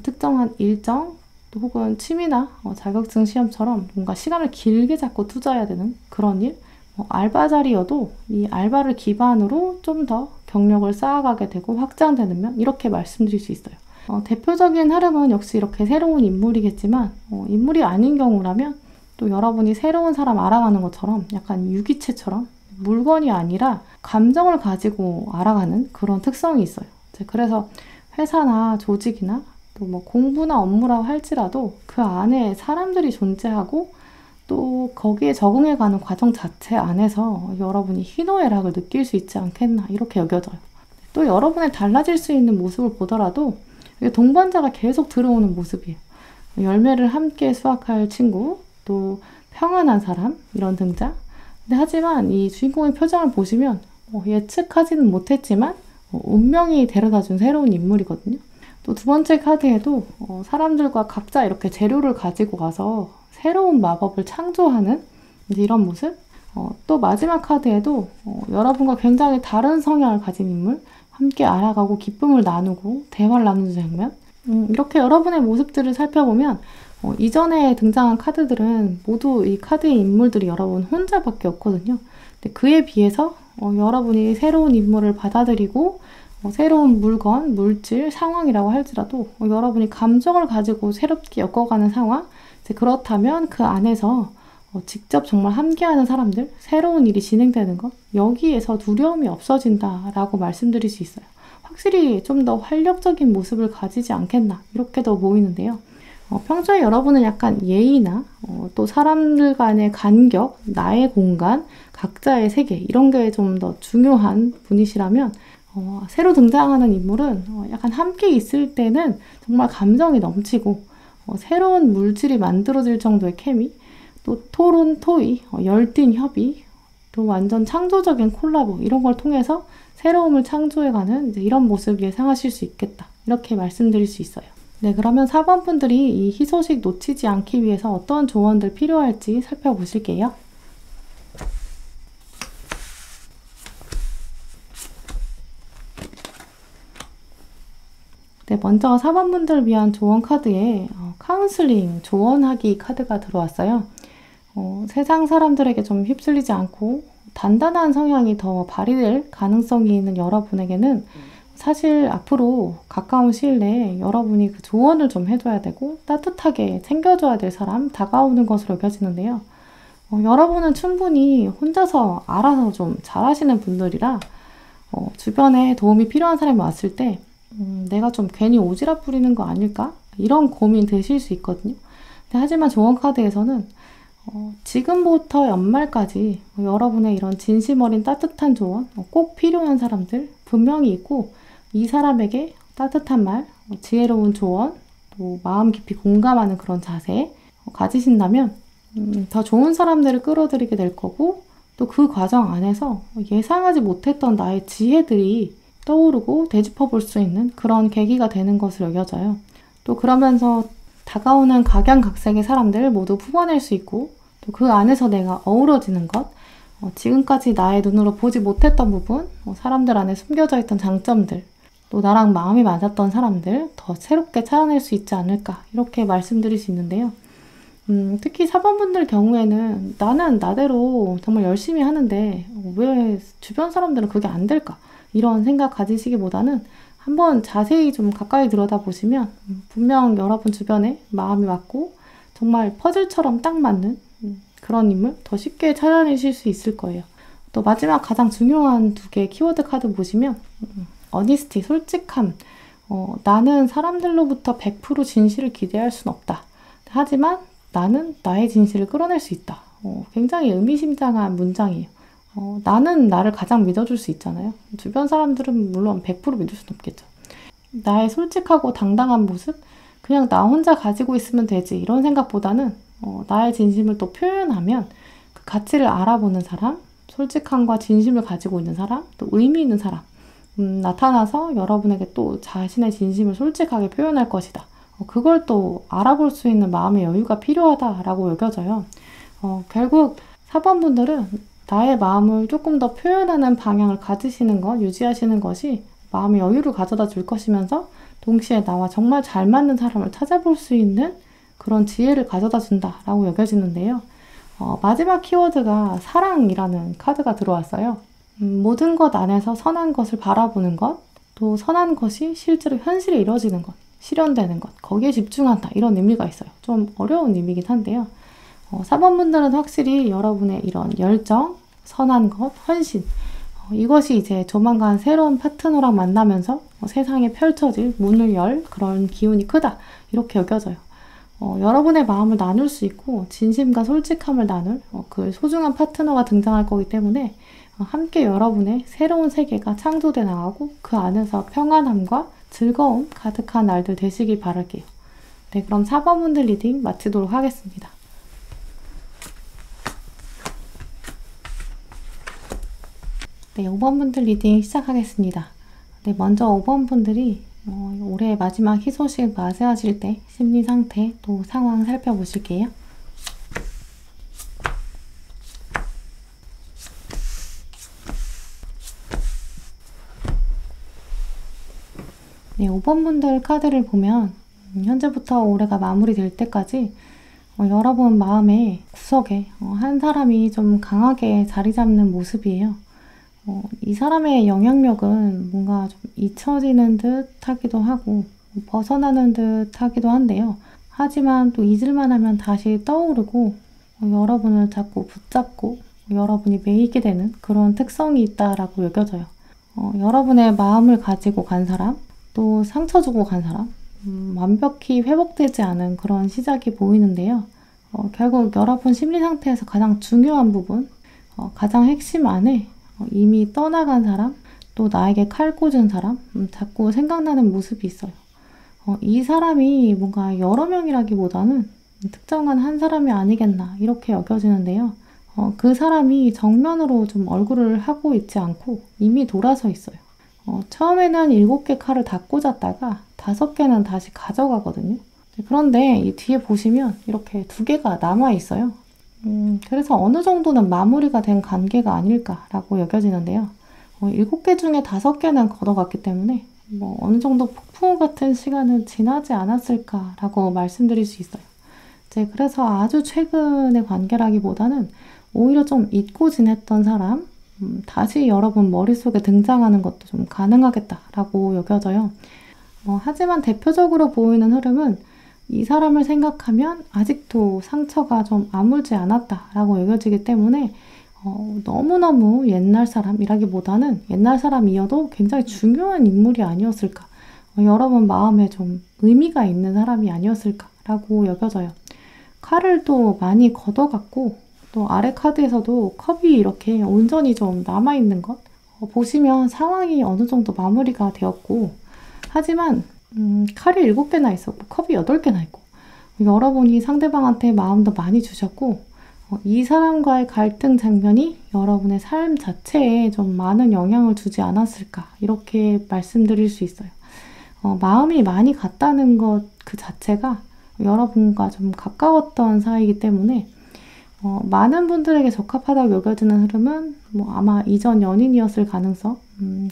특정한 일정, 또 혹은 취미나 자격증 시험처럼 뭔가 시간을 길게 잡고 투자해야 되는 그런 일, 알바 자리여도 이 알바를 기반으로 좀 더 경력을 쌓아가게 되고 확장되는 면 이렇게 말씀드릴 수 있어요. 대표적인 흐름은 역시 이렇게 새로운 인물이겠지만 인물이 아닌 경우라면 또 여러분이 새로운 사람 알아가는 것처럼 약간 유기체처럼 물건이 아니라 감정을 가지고 알아가는 그런 특성이 있어요. 그래서 회사나 조직이나 또 뭐 공부나 업무라고 할지라도 그 안에 사람들이 존재하고 또 거기에 적응해가는 과정 자체 안에서 여러분이 희노애락을 느낄 수 있지 않겠나 이렇게 여겨져요. 또 여러분의 달라질 수 있는 모습을 보더라도 동반자가 계속 들어오는 모습이에요. 열매를 함께 수확할 친구, 또 평안한 사람 이런 등장. 근데 하지만 이 주인공의 표정을 보시면 예측하지는 못했지만 운명이 데려다준 새로운 인물이거든요. 또 두 번째 카드에도 사람들과 각자 이렇게 재료를 가지고 가서 새로운 마법을 창조하는 이런 모습. 또 마지막 카드에도 여러분과 굉장히 다른 성향을 가진 인물, 함께 알아가고 기쁨을 나누고 대화를 나누는 장면. 이렇게 여러분의 모습들을 살펴보면 이전에 등장한 카드들은 모두 이 카드의 인물들이 여러분 혼자밖에 없거든요. 근데 그에 비해서 여러분이 새로운 인물을 받아들이고 새로운 물건, 물질, 상황이라고 할지라도 여러분이 감정을 가지고 새롭게 엮어가는 상황, 이제 그렇다면 그 안에서 직접 정말 함께하는 사람들, 새로운 일이 진행되는 것, 여기에서 두려움이 없어진다라고 말씀드릴 수 있어요. 확실히 좀 더 활력적인 모습을 가지지 않겠나 이렇게도 보이는데요. 평소에 여러분은 약간 예의나 또 사람들 간의 간격, 나의 공간, 각자의 세계 이런 게 좀 더 중요한 분이시라면 새로 등장하는 인물은 약간 함께 있을 때는 정말 감정이 넘치고 새로운 물질이 만들어질 정도의 케미, 또 토론, 토의, 열띤 협의, 또 완전 창조적인 콜라보 이런 걸 통해서 새로움을 창조해가는 이런 모습 예상하실 수 있겠다. 이렇게 말씀드릴 수 있어요. 네, 그러면 4번 분들이 이 희소식 놓치지 않기 위해서 어떤 조언들 필요할지 살펴보실게요. 네, 먼저 4번 분들 위한 조언 카드에 카운슬링, 조언하기 카드가 들어왔어요. 세상 사람들에게 좀 휩쓸리지 않고 단단한 성향이 더 발휘될 가능성이 있는 여러분에게는 사실 앞으로 가까운 시일 내에 여러분이 그 조언을 좀 해줘야 되고 따뜻하게 챙겨줘야 될 사람 다가오는 것으로 여겨지는데요. 여러분은 충분히 혼자서 알아서 좀 잘하시는 분들이라 주변에 도움이 필요한 사람이 왔을 때 내가 좀 괜히 오지랖 부리는 거 아닐까? 이런 고민 드실 수 있거든요. 하지만 조언 카드에서는 지금부터 연말까지 여러분의 이런 진심 어린 따뜻한 조언, 꼭 필요한 사람들 분명히 있고 이 사람에게 따뜻한 말, 지혜로운 조언, 또 마음 깊이 공감하는 그런 자세 가지신다면 더 좋은 사람들을 끌어들이게 될 거고 또 그 과정 안에서 예상하지 못했던 나의 지혜들이 떠오르고 되짚어 볼 수 있는 그런 계기가 되는 것으로 여겨져요. 또 그러면서 다가오는 각양각색의 사람들 모두 품어낼 수 있고 또 그 안에서 내가 어우러지는 것, 지금까지 나의 눈으로 보지 못했던 부분, 사람들 안에 숨겨져 있던 장점들, 또 나랑 마음이 맞았던 사람들 더 새롭게 찾아낼 수 있지 않을까 이렇게 말씀드릴 수 있는데요. 특히 4번 분들 경우에는 나는 나대로 정말 열심히 하는데 왜 주변 사람들은 그게 안 될까? 이런 생각 가지시기보다는 한번 자세히 좀 가까이 들여다보시면 분명 여러분 주변에 마음이 맞고 정말 퍼즐처럼 딱 맞는 그런 인물 더 쉽게 찾아내실 수 있을 거예요. 또 마지막 가장 중요한 2개 키워드 카드 보시면 어니스티, 솔직함. 나는 사람들로부터 100% 진실을 기대할 순 없다. 하지만 나는 나의 진실을 끌어낼 수 있다. 굉장히 의미심장한 문장이에요. 나는 나를 가장 믿어줄 수 있잖아요. 주변 사람들은 물론 100% 믿을 수는 없겠죠. 나의 솔직하고 당당한 모습? 그냥 나 혼자 가지고 있으면 되지. 이런 생각보다는 나의 진심을 또 표현하면 그 가치를 알아보는 사람, 솔직함과 진심을 가지고 있는 사람, 또 의미 있는 사람 나타나서 여러분에게 또 자신의 진심을 솔직하게 표현할 것이다. 그걸 또 알아볼 수 있는 마음의 여유가 필요하다라고 여겨져요. 결국 4번 분들은 나의 마음을 조금 더 표현하는 방향을 가지시는 것, 유지하시는 것이 마음의 여유를 가져다 줄 것이면서 동시에 나와 정말 잘 맞는 사람을 찾아볼 수 있는 그런 지혜를 가져다 준다라고 여겨지는데요. 마지막 키워드가 사랑이라는 카드가 들어왔어요. 모든 것 안에서 선한 것을 바라보는 것, 또 선한 것이 실제로 현실에 이루어지는 것, 실현되는 것, 거기에 집중한다 이런 의미가 있어요. 좀 어려운 의미긴 한데요. 4번 분들은 확실히 여러분의 이런 열정, 선한 것, 헌신 이것이 이제 조만간 새로운 파트너랑 만나면서 세상에 펼쳐질 문을 열 그런 기운이 크다 이렇게 여겨져요. 여러분의 마음을 나눌 수 있고 진심과 솔직함을 나눌 그 소중한 파트너가 등장할 거기 때문에 함께 여러분의 새로운 세계가 창조돼 나가고 그 안에서 평안함과 즐거움 가득한 날들 되시길 바랄게요. 네, 그럼 4번 분들 리딩 마치도록 하겠습니다. 네, 5번 분들 리딩 시작하겠습니다. 네, 먼저 5번 분들이 올해 마지막 희소식 맞이하실 때 심리 상태 또 상황 살펴보실게요. 네, 5번 분들 카드를 보면 현재부터 올해가 마무리될 때까지 여러분 마음의 구석에 한 사람이 좀 강하게 자리 잡는 모습이에요. 이 사람의 영향력은 뭔가 좀 잊혀지는 듯 하기도 하고 벗어나는 듯 하기도 한데요. 하지만 또 잊을만 하면 다시 떠오르고 여러분을 자꾸 붙잡고 여러분이 매이게 되는 그런 특성이 있다라고 여겨져요. 여러분의 마음을 가지고 간 사람, 또 상처 주고 간 사람, 완벽히 회복되지 않은 그런 시작이 보이는데요. 결국 여러분 심리 상태에서 가장 중요한 부분, 가장 핵심 안에 이미 떠나간 사람, 또 나에게 칼 꽂은 사람, 자꾸 생각나는 모습이 있어요. 이 사람이 뭔가 여러 명이라기보다는 특정한 한 사람이 아니겠나 이렇게 여겨지는데요. 그 사람이 정면으로 좀 얼굴을 하고 있지 않고 이미 돌아서 있어요. 처음에는 7개 칼을 다 꽂았다가 5개는 다시 가져가거든요. 그런데 이 뒤에 보시면 이렇게 2개가 남아 있어요. 그래서 어느 정도는 마무리가 된 관계가 아닐까라고 여겨지는데요. 7개 중에 5개는 걷어갔기 때문에 어느 정도 폭풍 같은 시간은 지나지 않았을까라고 말씀드릴 수 있어요. 그래서 아주 최근의 관계라기보다는 오히려 좀 잊고 지냈던 사람, 다시 여러분 머릿속에 등장하는 것도 좀 가능하겠다라고 여겨져요. 하지만 대표적으로 보이는 흐름은 이 사람을 생각하면 아직도 상처가 좀 아물지 않았다라고 여겨지기 때문에 너무너무 옛날 사람이라기보다는 옛날 사람이어도 굉장히 중요한 인물이 아니었을까, 여러분 마음에 좀 의미가 있는 사람이 아니었을까라고 여겨져요. 칼을 또 많이 걷어갔고 또 아래 카드에서도 컵이 이렇게 온전히 좀 남아있는 것 보시면 상황이 어느 정도 마무리가 되었고, 하지만 칼이 7개나 있었고 컵이 8개나 있고 여러분이 상대방한테 마음도 많이 주셨고 이 사람과의 갈등 장면이 여러분의 삶 자체에 좀 많은 영향을 주지 않았을까 이렇게 말씀드릴 수 있어요. 마음이 많이 갔다는 것 그 자체가 여러분과 좀 가까웠던 사이이기 때문에 많은 분들에게 적합하다고 여겨지는 흐름은 아마 이전 연인이었을 가능성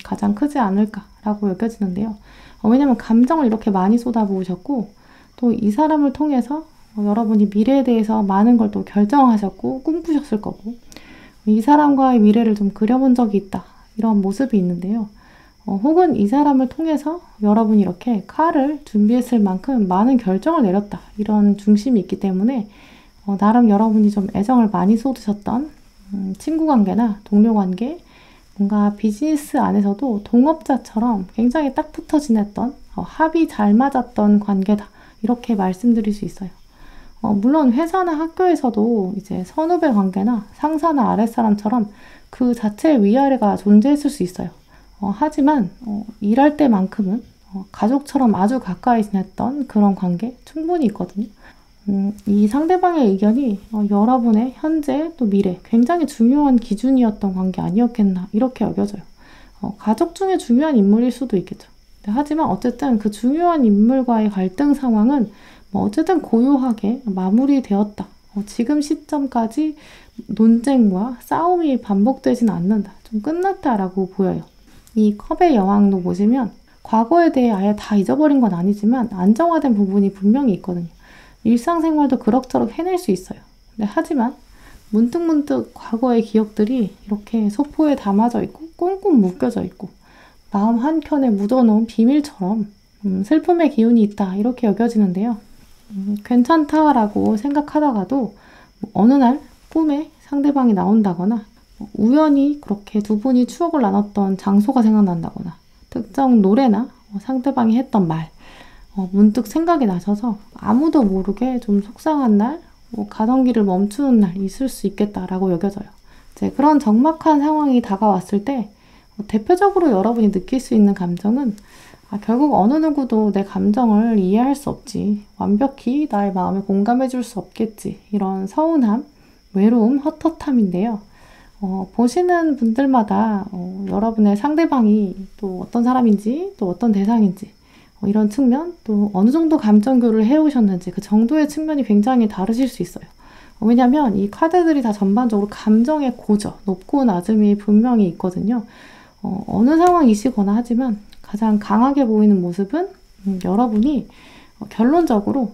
가장 크지 않을까라고 여겨지는데요. 왜냐면 감정을 이렇게 많이 쏟아부으셨고 또 이 사람을 통해서 여러분이 미래에 대해서 많은 걸 또 결정하셨고 꿈꾸셨을 거고 이 사람과의 미래를 좀 그려본 적이 있다 이런 모습이 있는데요. 혹은 이 사람을 통해서 여러분이 이렇게 칼을 준비했을 만큼 많은 결정을 내렸다 이런 중심이 있기 때문에 나름 여러분이 좀 애정을 많이 쏟으셨던 친구 관계나 동료 관계, 뭔가 비즈니스 안에서도 동업자처럼 굉장히 딱 붙어 지냈던 합이 잘 맞았던 관계다 이렇게 말씀드릴 수 있어요. 물론 회사나 학교에서도 이제 선후배 관계나 상사나 아랫사람처럼 그 자체의 위아래가 존재했을 수 있어요. 하지만 일할 때만큼은 가족처럼 아주 가까이 지냈던 그런 관계 충분히 있거든요. 이 상대방의 의견이 여러분의 현재 또 미래 굉장히 중요한 기준이었던 관계 아니었겠나 이렇게 여겨져요. 가족 중에 중요한 인물일 수도 있겠죠. 하지만 어쨌든 그 중요한 인물과의 갈등 상황은 어쨌든 고요하게 마무리되었다. 지금 시점까지 논쟁과 싸움이 반복되진 않는다. 좀 끝났다라고 보여요. 이 컵의 여왕도 보시면 과거에 대해 아예 다 잊어버린 건 아니지만 안정화된 부분이 분명히 있거든요. 일상생활도 그럭저럭 해낼 수 있어요. 하지만 문득문득 과거의 기억들이 이렇게 소포에 담아져 있고 꽁꽁 묶여져 있고 마음 한켠에 묻어놓은 비밀처럼 슬픔의 기운이 있다 이렇게 여겨지는데요. 괜찮다라고 생각하다가도 어느 날 꿈에 상대방이 나온다거나 우연히 그렇게 두 분이 추억을 나눴던 장소가 생각난다거나 특정 노래나 상대방이 했던 말 문득 생각이 나셔서 아무도 모르게 좀 속상한 날, 가던 길을 멈추는 날 있을 수 있겠다라고 여겨져요. 이제 그런 적막한 상황이 다가왔을 때 대표적으로 여러분이 느낄 수 있는 감정은 결국 어느 누구도 내 감정을 이해할 수 없지, 완벽히 나의 마음에 공감해 줄 수 없겠지, 이런 서운함, 외로움, 헛헛함인데요. 보시는 분들마다 여러분의 상대방이 또 어떤 사람인지 또 어떤 대상인지 이런 측면, 또 어느 정도 감정 교류를 해오셨는지 그 정도의 측면이 굉장히 다르실 수 있어요. 왜냐하면 이 카드들이 다 전반적으로 감정의 고저, 높고 낮음이 분명히 있거든요. 어느 상황이시거나 하지만 가장 강하게 보이는 모습은 여러분이 결론적으로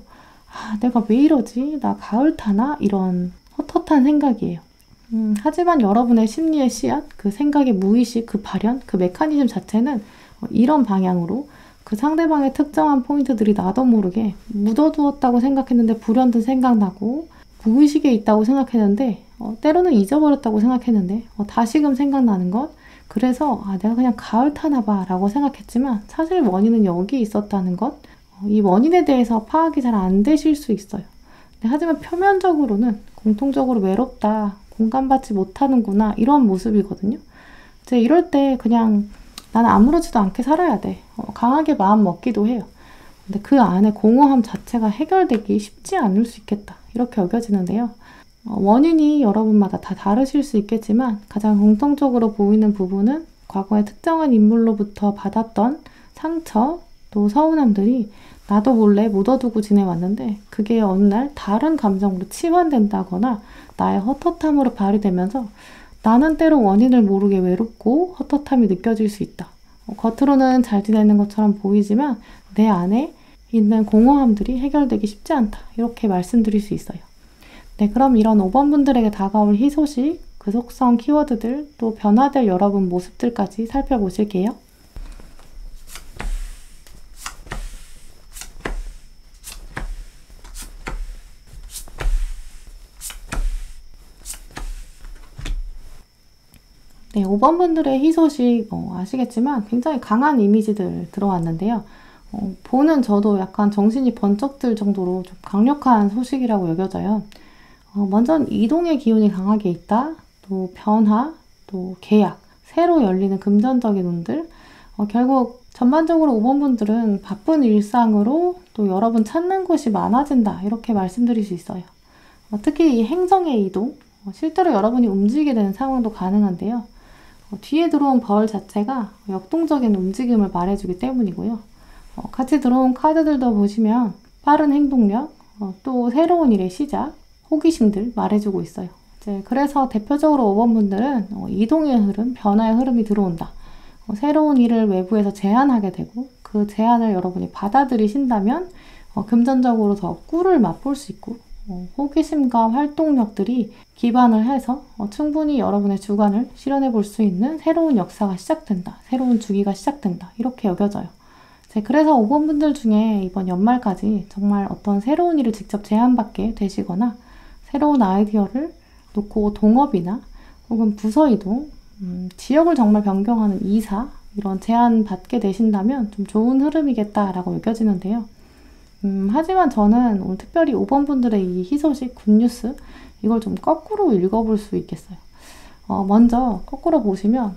내가 왜 이러지? 나 가을 타나? 이런 헛헛한 생각이에요. 하지만 여러분의 심리의 씨앗, 그 생각의 무의식, 그 발현, 그 메커니즘 자체는 이런 방향으로 그 상대방의 특정한 포인트들이 나도 모르게 묻어두었다고 생각했는데 불현듯 생각나고, 무의식에 있다고 생각했는데 때로는 잊어버렸다고 생각했는데 다시금 생각나는 것. 그래서 내가 그냥 가을 타나 봐 라고 생각했지만 사실 원인은 여기 있었다는 것. 이 원인에 대해서 파악이 잘 안 되실 수 있어요. 하지만 표면적으로는 공통적으로 외롭다, 공감받지 못하는구나, 이런 모습이거든요. 이제 이럴 때 그냥 나는 아무렇지도 않게 살아야 돼. 강하게 마음 먹기도 해요. 근데 그 안에 공허함 자체가 해결되기 쉽지 않을 수 있겠다, 이렇게 여겨지는데요. 원인이 여러분마다 다 다르실 수 있겠지만 가장 공통적으로 보이는 부분은 과거의 특정한 인물로부터 받았던 상처, 또 서운함들이 나도 몰래 묻어두고 지내왔는데 그게 어느 날 다른 감정으로 치환된다거나 나의 헛헛함으로 발휘되면서 나는 때로 원인을 모르게 외롭고 헛헛함이 느껴질 수 있다. 겉으로는 잘 지내는 것처럼 보이지만 내 안에 있는 공허함들이 해결되기 쉽지 않다, 이렇게 말씀드릴 수 있어요. 네, 그럼 이런 5번 분들에게 다가올 희소식, 그 속성 키워드들, 또 변화될 여러분 모습들까지 살펴보실게요. 네, 5번 분들의 희소식 아시겠지만 굉장히 강한 이미지들 들어왔는데요. 보는 저도 약간 정신이 번쩍 들 정도로 좀 강력한 소식이라고 여겨져요. 먼저는 이동의 기운이 강하게 있다, 또 변화, 또 계약, 새로 열리는 금전적인 운들. 결국 전반적으로 5번 분들은 바쁜 일상으로 또 여러분 찾는 곳이 많아진다, 이렇게 말씀드릴 수 있어요. 특히 이 행성의 이동, 실제로 여러분이 움직이게 되는 상황도 가능한데요. 뒤에 들어온 벌 자체가 역동적인 움직임을 말해주기 때문이고요. 같이 들어온 카드들도 보시면 빠른 행동력, 또 새로운 일의 시작, 호기심들 말해주고 있어요. 그래서 대표적으로 5번 분들은 이동의 흐름, 변화의 흐름이 들어온다. 새로운 일을 외부에서 제안하게 되고 그 제안을 여러분이 받아들이신다면 금전적으로 더 꿀을 맛볼 수 있고, 호기심과 활동력들이 기반을 해서 충분히 여러분의 주관을 실현해 볼 수 있는 새로운 역사가 시작된다, 새로운 주기가 시작된다, 이렇게 여겨져요. 그래서 5번 분들 중에 이번 연말까지 정말 어떤 새로운 일을 직접 제안받게 되시거나 새로운 아이디어를 놓고 동업이나 혹은 부서 이동, 지역을 정말 변경하는 이사, 이런 제안 받게 되신다면 좀 좋은 흐름이겠다라고 여겨지는데요. 하지만 저는 오늘 특별히 5번 분들의 이 희소식, 굿뉴스, 이걸 좀 거꾸로 읽어볼 수 있겠어요. 먼저 거꾸로 보시면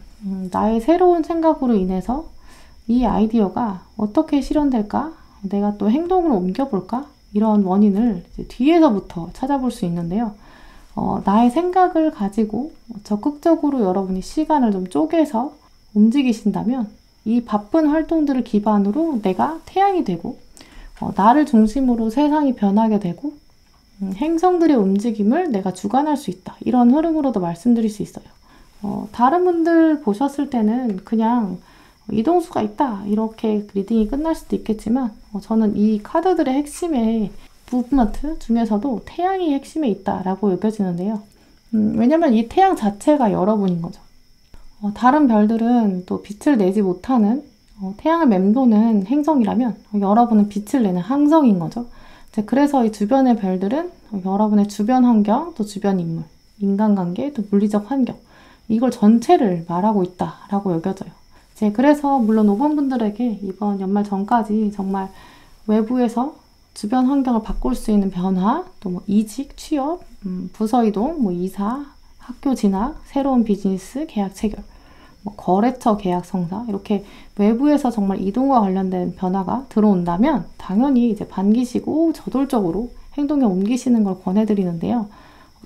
나의 새로운 생각으로 인해서 이 아이디어가 어떻게 실현될까? 내가 또 행동으로 옮겨볼까? 이런 원인을 이제 뒤에서부터 찾아볼 수 있는데요. 나의 생각을 가지고 적극적으로 여러분이 시간을 좀 쪼개서 움직이신다면 이 바쁜 활동들을 기반으로 내가 태양이 되고 나를 중심으로 세상이 변하게 되고 행성들의 움직임을 내가 주관할 수 있다, 이런 흐름으로도 말씀드릴 수 있어요. 다른 분들 보셨을 때는 그냥 이동수가 있다, 이렇게 리딩이 끝날 수도 있겠지만 저는 이 카드들의 핵심의 무브먼트 중에서도 태양이 핵심에 있다라고 여겨지는데요. 왜냐면 이 태양 자체가 여러분인 거죠. 다른 별들은 또 빛을 내지 못하는 태양을 맴도는 행성이라면 여러분은 빛을 내는 항성인 거죠. 그래서 이 주변의 별들은 여러분의 주변 환경, 또 주변 인물, 인간관계, 또 물리적 환경, 이걸 전체를 말하고 있다라고 여겨져요. 그래서 물론 5번 분들에게 이번 연말 전까지 정말 외부에서 주변 환경을 바꿀 수 있는 변화, 또 뭐 이직, 취업, 부서 이동, 뭐 이사, 학교 진학, 새로운 비즈니스, 계약 체결, 뭐 거래처 계약 성사, 이렇게 외부에서 정말 이동과 관련된 변화가 들어온다면 당연히 이제 반기시고 저돌적으로 행동에 옮기시는 걸 권해드리는데요.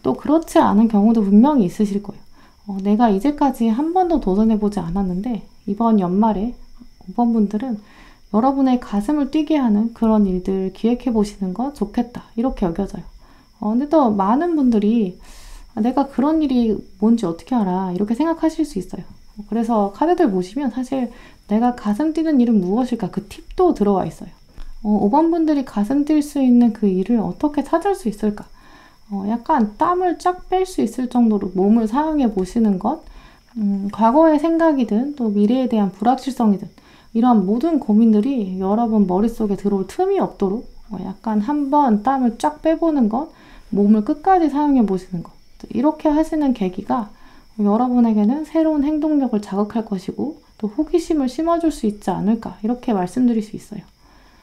또 그렇지 않은 경우도 분명히 있으실 거예요. 내가 이제까지 한 번도 도전해보지 않았는데 이번 연말에 5번 분들은 여러분의 가슴을 뛰게 하는 그런 일들 기획해보시는 거 좋겠다, 이렇게 여겨져요. 근데 또 많은 분들이 내가 그런 일이 뭔지 어떻게 알아, 이렇게 생각하실 수 있어요. 그래서 카드들 보시면 사실 내가 가슴 뛰는 일은 무엇일까, 그 팁도 들어와 있어요. 5번 분들이 가슴 뛸 수 있는 그 일을 어떻게 찾을 수 있을까? 약간 땀을 쫙 뺄 수 있을 정도로 몸을 사용해 보시는 것, 과거의 생각이든 또 미래에 대한 불확실성이든 이런 모든 고민들이 여러분 머릿속에 들어올 틈이 없도록 약간 한번 땀을 쫙 빼보는 것, 몸을 끝까지 사용해 보시는 것, 이렇게 하시는 계기가 여러분에게는 새로운 행동력을 자극할 것이고 또 호기심을 심어줄 수 있지 않을까, 이렇게 말씀드릴 수 있어요.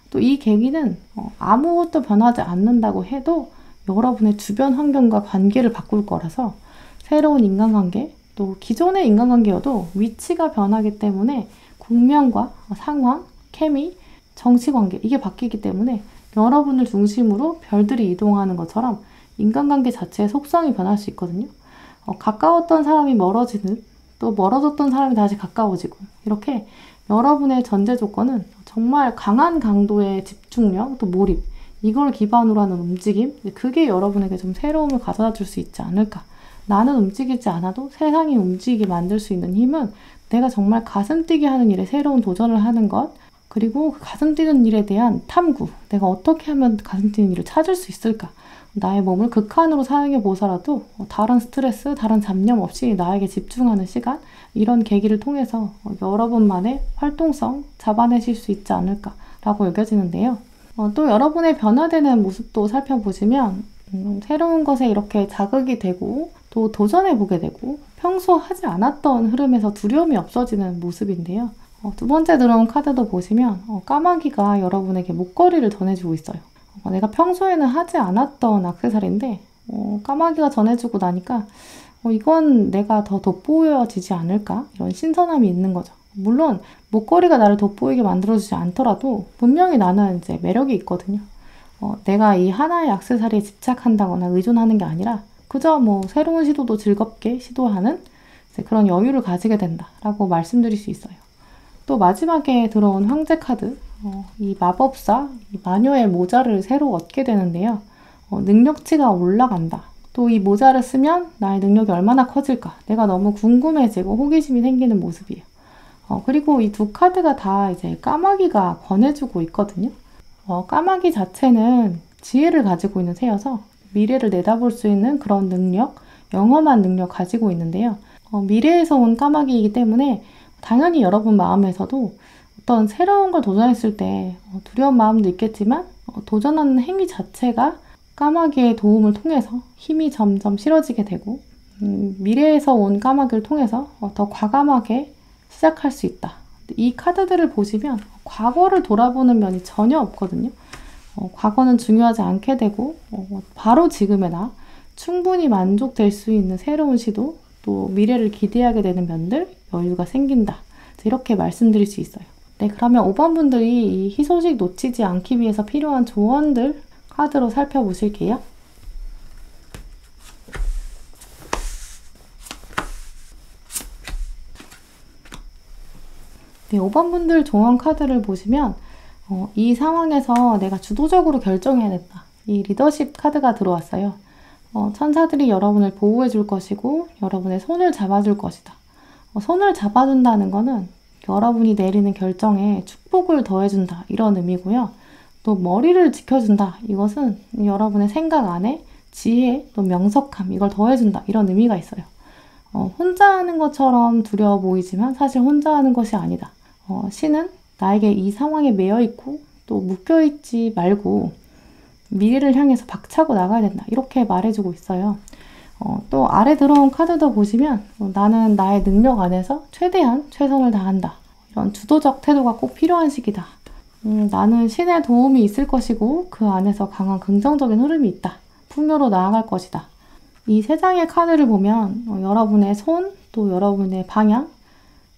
또 이 계기는 아무것도 변하지 않는다고 해도 여러분의 주변 환경과 관계를 바꿀 거라서, 새로운 인간관계, 또 기존의 인간관계여도 위치가 변하기 때문에 국면과 상황, 케미, 정치관계, 이게 바뀌기 때문에 여러분을 중심으로 별들이 이동하는 것처럼 인간관계 자체의 속성이 변할 수 있거든요. 가까웠던 사람이 멀어지는, 또 멀어졌던 사람이 다시 가까워지고, 이렇게 여러분의 전제 조건은 정말 강한 강도의 집중력, 또 몰입, 이걸 기반으로 하는 움직임, 그게 여러분에게 좀 새로움을 가져다 줄 수 있지 않을까. 나는 움직이지 않아도 세상이 움직이게 만들 수 있는 힘은 내가 정말 가슴 뛰게 하는 일에 새로운 도전을 하는 것, 그리고 그 가슴 뛰는 일에 대한 탐구, 내가 어떻게 하면 가슴 뛰는 일을 찾을 수 있을까, 나의 몸을 극한으로 사용해 보서라도 다른 스트레스, 다른 잡념 없이 나에게 집중하는 시간, 이런 계기를 통해서 여러분만의 활동성 잡아내실 수 있지 않을까라고 여겨지는데요. 또 여러분의 변화되는 모습도 살펴보시면 새로운 것에 이렇게 자극이 되고 또 도전해보게 되고 평소 하지 않았던 흐름에서 두려움이 없어지는 모습인데요. 두 번째 들어온 카드도 보시면 까마귀가 여러분에게 목걸이를 전해주고 있어요. 내가 평소에는 하지 않았던 액세서리인데 까마귀가 전해주고 나니까 이건 내가 더 돋보여지지 않을까? 이런 신선함이 있는 거죠. 물론 목걸이가 나를 돋보이게 만들어주지 않더라도 분명히 나는 이제 매력이 있거든요. 내가 이 하나의 액세서리에 집착한다거나 의존하는 게 아니라 그저 뭐 새로운 시도도 즐겁게 시도하는 그런 여유를 가지게 된다라고 말씀드릴 수 있어요. 또 마지막에 들어온 황제 카드, 이 마법사, 이 마녀의 모자를 새로 얻게 되는데요. 능력치가 올라간다. 또 이 모자를 쓰면 나의 능력이 얼마나 커질까? 내가 너무 궁금해지고 호기심이 생기는 모습이에요. 그리고 이 두 카드가 다 이제 까마귀가 권해주고 있거든요. 까마귀 자체는 지혜를 가지고 있는 새여서 미래를 내다볼 수 있는 그런 능력, 영험한 능력 가지고 있는데요. 미래에서 온 까마귀이기 때문에 당연히 여러분 마음에서도 어떤 새로운 걸 도전했을 때 두려운 마음도 있겠지만 도전하는 행위 자체가 까마귀의 도움을 통해서 힘이 점점 실어지게 되고 미래에서 온 까마귀를 통해서 더 과감하게 시작할 수 있다. 이 카드들을 보시면 과거를 돌아보는 면이 전혀 없거든요. 과거는 중요하지 않게 되고 바로 지금의 나, 충분히 만족될 수 있는 새로운 시도, 또 미래를 기대하게 되는 면들, 여유가 생긴다. 이렇게 말씀드릴 수 있어요. 네, 그러면 5번 분들이 이 희소식 놓치지 않기 위해서 필요한 조언들 카드로 살펴보실게요. 네, 5번 분들 조언 카드를 보시면 이 상황에서 내가 주도적으로 결정해야 된다. 이 리더십 카드가 들어왔어요. 천사들이 여러분을 보호해 줄 것이고 여러분의 손을 잡아줄 것이다. 손을 잡아준다는 거는 여러분이 내리는 결정에 축복을 더해준다, 이런 의미고요. 또 머리를 지켜준다. 이것은 여러분의 생각 안에 지혜, 또 명석함, 이걸 더해준다, 이런 의미가 있어요. 혼자 하는 것처럼 두려워 보이지만 사실 혼자 하는 것이 아니다. 신은 나에게 이 상황에 매여 있고 또 묶여 있지 말고 미래를 향해서 박차고 나가야 된다, 이렇게 말해주고 있어요. 또 아래 들어온 카드도 보시면 나는 나의 능력 안에서 최대한 최선을 다한다. 이런 주도적 태도가 꼭 필요한 시기다. 나는 신의 도움이 있을 것이고 그 안에서 강한 긍정적인 흐름이 있다. 풍요로 나아갈 것이다. 이 세 장의 카드를 보면 여러분의 손, 또 여러분의 방향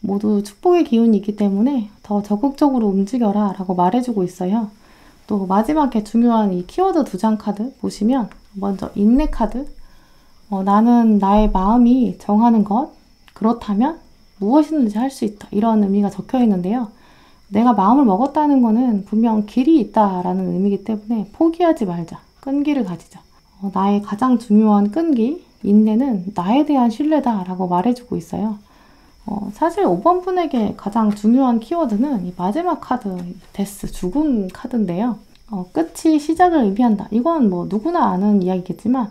모두 축복의 기운이 있기 때문에 더 적극적으로 움직여라 라고 말해주고 있어요. 또 마지막에 중요한 이 키워드 두 장 카드 보시면 먼저 인내 카드, 나는 나의 마음이 정하는 것, 그렇다면 무엇이든지 할 수 있다, 이런 의미가 적혀 있는데요. 내가 마음을 먹었다는 거는 분명 길이 있다라는 의미이기 때문에 포기하지 말자, 끈기를 가지자. 나의 가장 중요한 끈기, 인내는 나에 대한 신뢰다라고 말해주고 있어요. 사실 5번 분에게 가장 중요한 키워드는 이 마지막 카드, 데스, 죽음 카드인데요. 끝이 시작을 의미한다. 이건 뭐 누구나 아는 이야기겠지만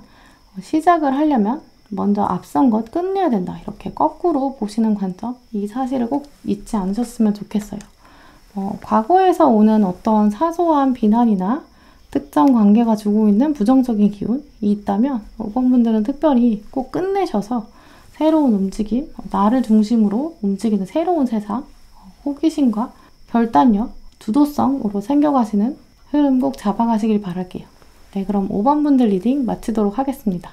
시작을 하려면 먼저 앞선 것 끝내야 된다. 이렇게 거꾸로 보시는 관점, 이 사실을 꼭 잊지 않으셨으면 좋겠어요. 과거에서 오는 어떤 사소한 비난이나 특정 관계가 주고 있는 부정적인 기운이 있다면 5번 분들은 특별히 꼭 끝내셔서 새로운 움직임, 나를 중심으로 움직이는 새로운 세상, 호기심과 결단력, 주도성으로 생겨가시는 흐름 꼭 잡아가시길 바랄게요. 네, 그럼 5번 분들 리딩 마치도록 하겠습니다.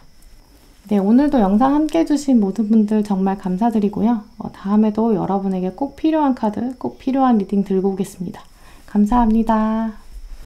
네, 오늘도 영상 함께 해주신 모든 분들 정말 감사드리고요. 다음에도 여러분에게 꼭 필요한 카드, 꼭 필요한 리딩 들고 오겠습니다. 감사합니다.